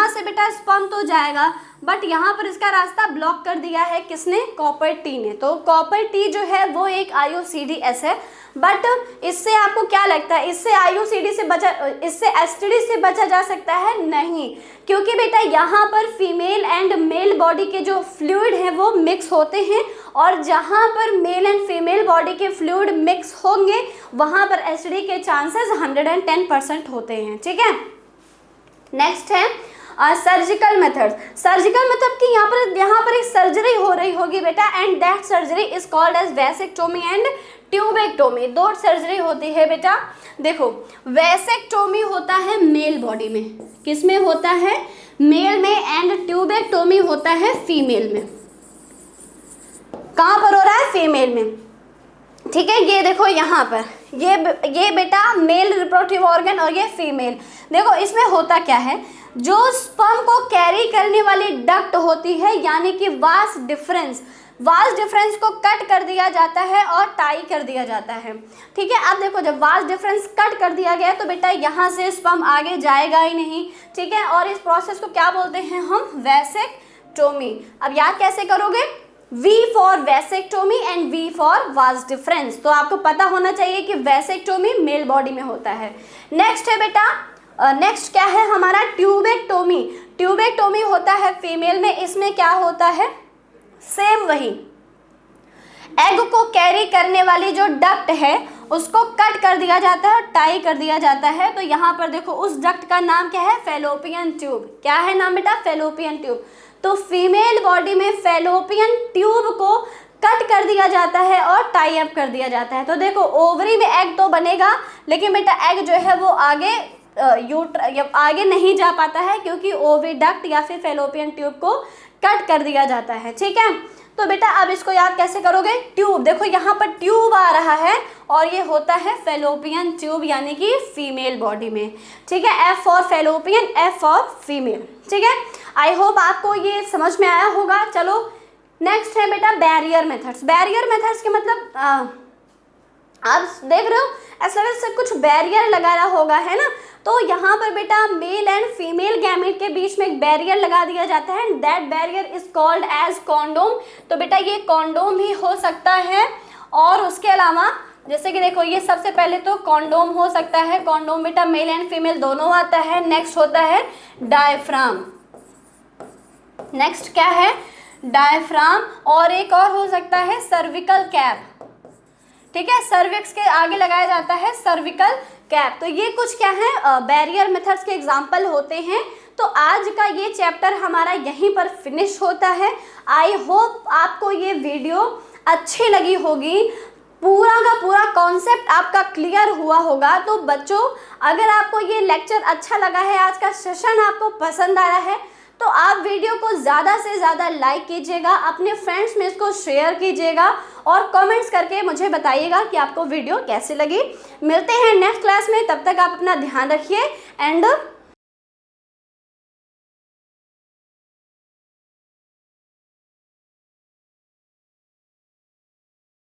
से बेटा स्पर्म तो जाएगा, बट यहाँ पर इसका रास्ता ब्लॉक कर दिया है किसने, कॉपर टी ने। तो कॉपर टी जो है वो एक IUCDS है, बट इससे आपको क्या लगता है, इससे IUCD से बचा, इससे STD से बचा जा सकता है? नहीं, क्योंकि बेटा यहाँ पर फीमेल एंड मेल बॉडी के जो फ्लूइड हैं वो मिक्स होते हैं, और जहाँ पर मेल एंड फीमेल बॉडी के फ्लूइड मिक्स होंगे वहाँ पर STD के चांसेस 110% होते हैं। ठीक है, नेक्स्ट है सर्जिकल मेथड। सर्जिकल मेथड की यहाँ पर एक सर्जरी हो रही होगी बेटा, and that surgery is called as vasectomy and tubectomy. दो सर्जरी होती है बेटा। देखो, वैसेक्टोमी होता है मेल बॉडी में, किस में होता है, मेल में, एंड ट्यूबेक्टोमी होता है फीमेल में। कहाँ पर हो रहा है, फीमेल में। ठीक है, ये देखो यहाँ पर ये बेटा मेल रिप्रोडक्टिव ऑर्गन और ये फीमेल। देखो इसमें होता क्या है, जो स्पर्म को कैरी करने वाली डक्ट होती है, यानी कि वास डिफरेंस को कट कर दिया जाता है और टाई कर दिया जाता है। ठीक है, अब देखो जब वास डिफरेंस कट कर दिया गया तो बेटा यहाँ से स्पर्म आगे जाएगा ही नहीं। ठीक है, और इस प्रोसेस को क्या बोलते हैं हम, वैसेक्टोमी। अब याद कैसे करोगे, V for vasectomy and V for vas deferens. तो आपको पता होना चाहिए कि वैसेक्टोमी मेल बॉडी में होता है। नेक्स्ट है बेटा, नेक्स्ट क्या है हमारा, ट्यूबेक्टोमी। ट्यूबेक्टोमी होता है फीमेल में। इसमें क्या होता है, सेम वही, एग को कैरी करने वाली जो डक्ट है उसको कट कर दिया जाता है और टाई कर दिया जाता है। तो यहाँ पर देखो उस डक्ट का नाम क्या है, फैलोपियन ट्यूब। क्या है नाम बेटा, फैलोपियन ट्यूब। तो फीमेल बॉडी में फैलोपियन ट्यूब को कट कर दिया जाता है और टाई अप कर दिया जाता है। तो देखो ओवरी में एग तो बनेगा, लेकिन बेटा एग जो है वो आगे नहीं जा पाता है, क्योंकि ओविडक्ट या फिर फैलोपियन ट्यूब को कट कर दिया जाता है। ठीक है, तो बेटा अब इसको याद कैसे करोगे, ट्यूब। देखो यहाँ पर ट्यूब आ रहा है और ये होता है फैलोपियन ट्यूब, यानी कि फीमेल बॉडी में। ठीक है, F for fallopian, F for female. ठीक है, आई होप आपको ये समझ में आया होगा। चलो नेक्स्ट है बेटा बैरियर मेथड्स। बैरियर मेथड्स के मतलब आप देख रहे हो ऐसा लग से कुछ बैरियर लगाया होगा, है ना। तो यहाँ पर बेटा मेल एंड फीमेल गैमेट के बीच में एक बैरियर लगा दिया जाता है, that barrier is called as condom. तो बेटा ये कॉन्डोम भी हो सकता है, और उसके अलावा जैसे कि देखो ये सबसे पहले तो कॉन्डोम हो सकता है। कॉन्डोम बेटा मेल एंड फीमेल दोनों आता है। नेक्स्ट होता है डायफ्राम। नेक्स्ट क्या है, डायफ्राम, और एक और हो सकता है सर्विकल कैप। ठीक है, सर्विक्स के आगे लगाया जाता है सर्विकल कैप। तो ये कुछ क्या है, बैरियर मेथड्स के एग्जाम्पल होते हैं। तो आज का ये चैप्टर हमारा यहीं पर फिनिश होता है। आई होप आपको ये वीडियो अच्छी लगी होगी, पूरा का पूरा कॉन्सेप्ट आपका क्लियर हुआ होगा। तो बच्चों अगर आपको ये लेक्चर अच्छा लगा है, आज का सेशन आपको पसंद आया है, तो आप वीडियो को ज़्यादा से ज़्यादा लाइक कीजिएगा, अपने फ्रेंड्स में इसको शेयर कीजिएगा, और कमेंट्स करके मुझे बताइएगा कि आपको वीडियो कैसी लगी। मिलते हैं नेक्स्ट क्लास में, तब तक आप अपना ध्यान रखिए एंड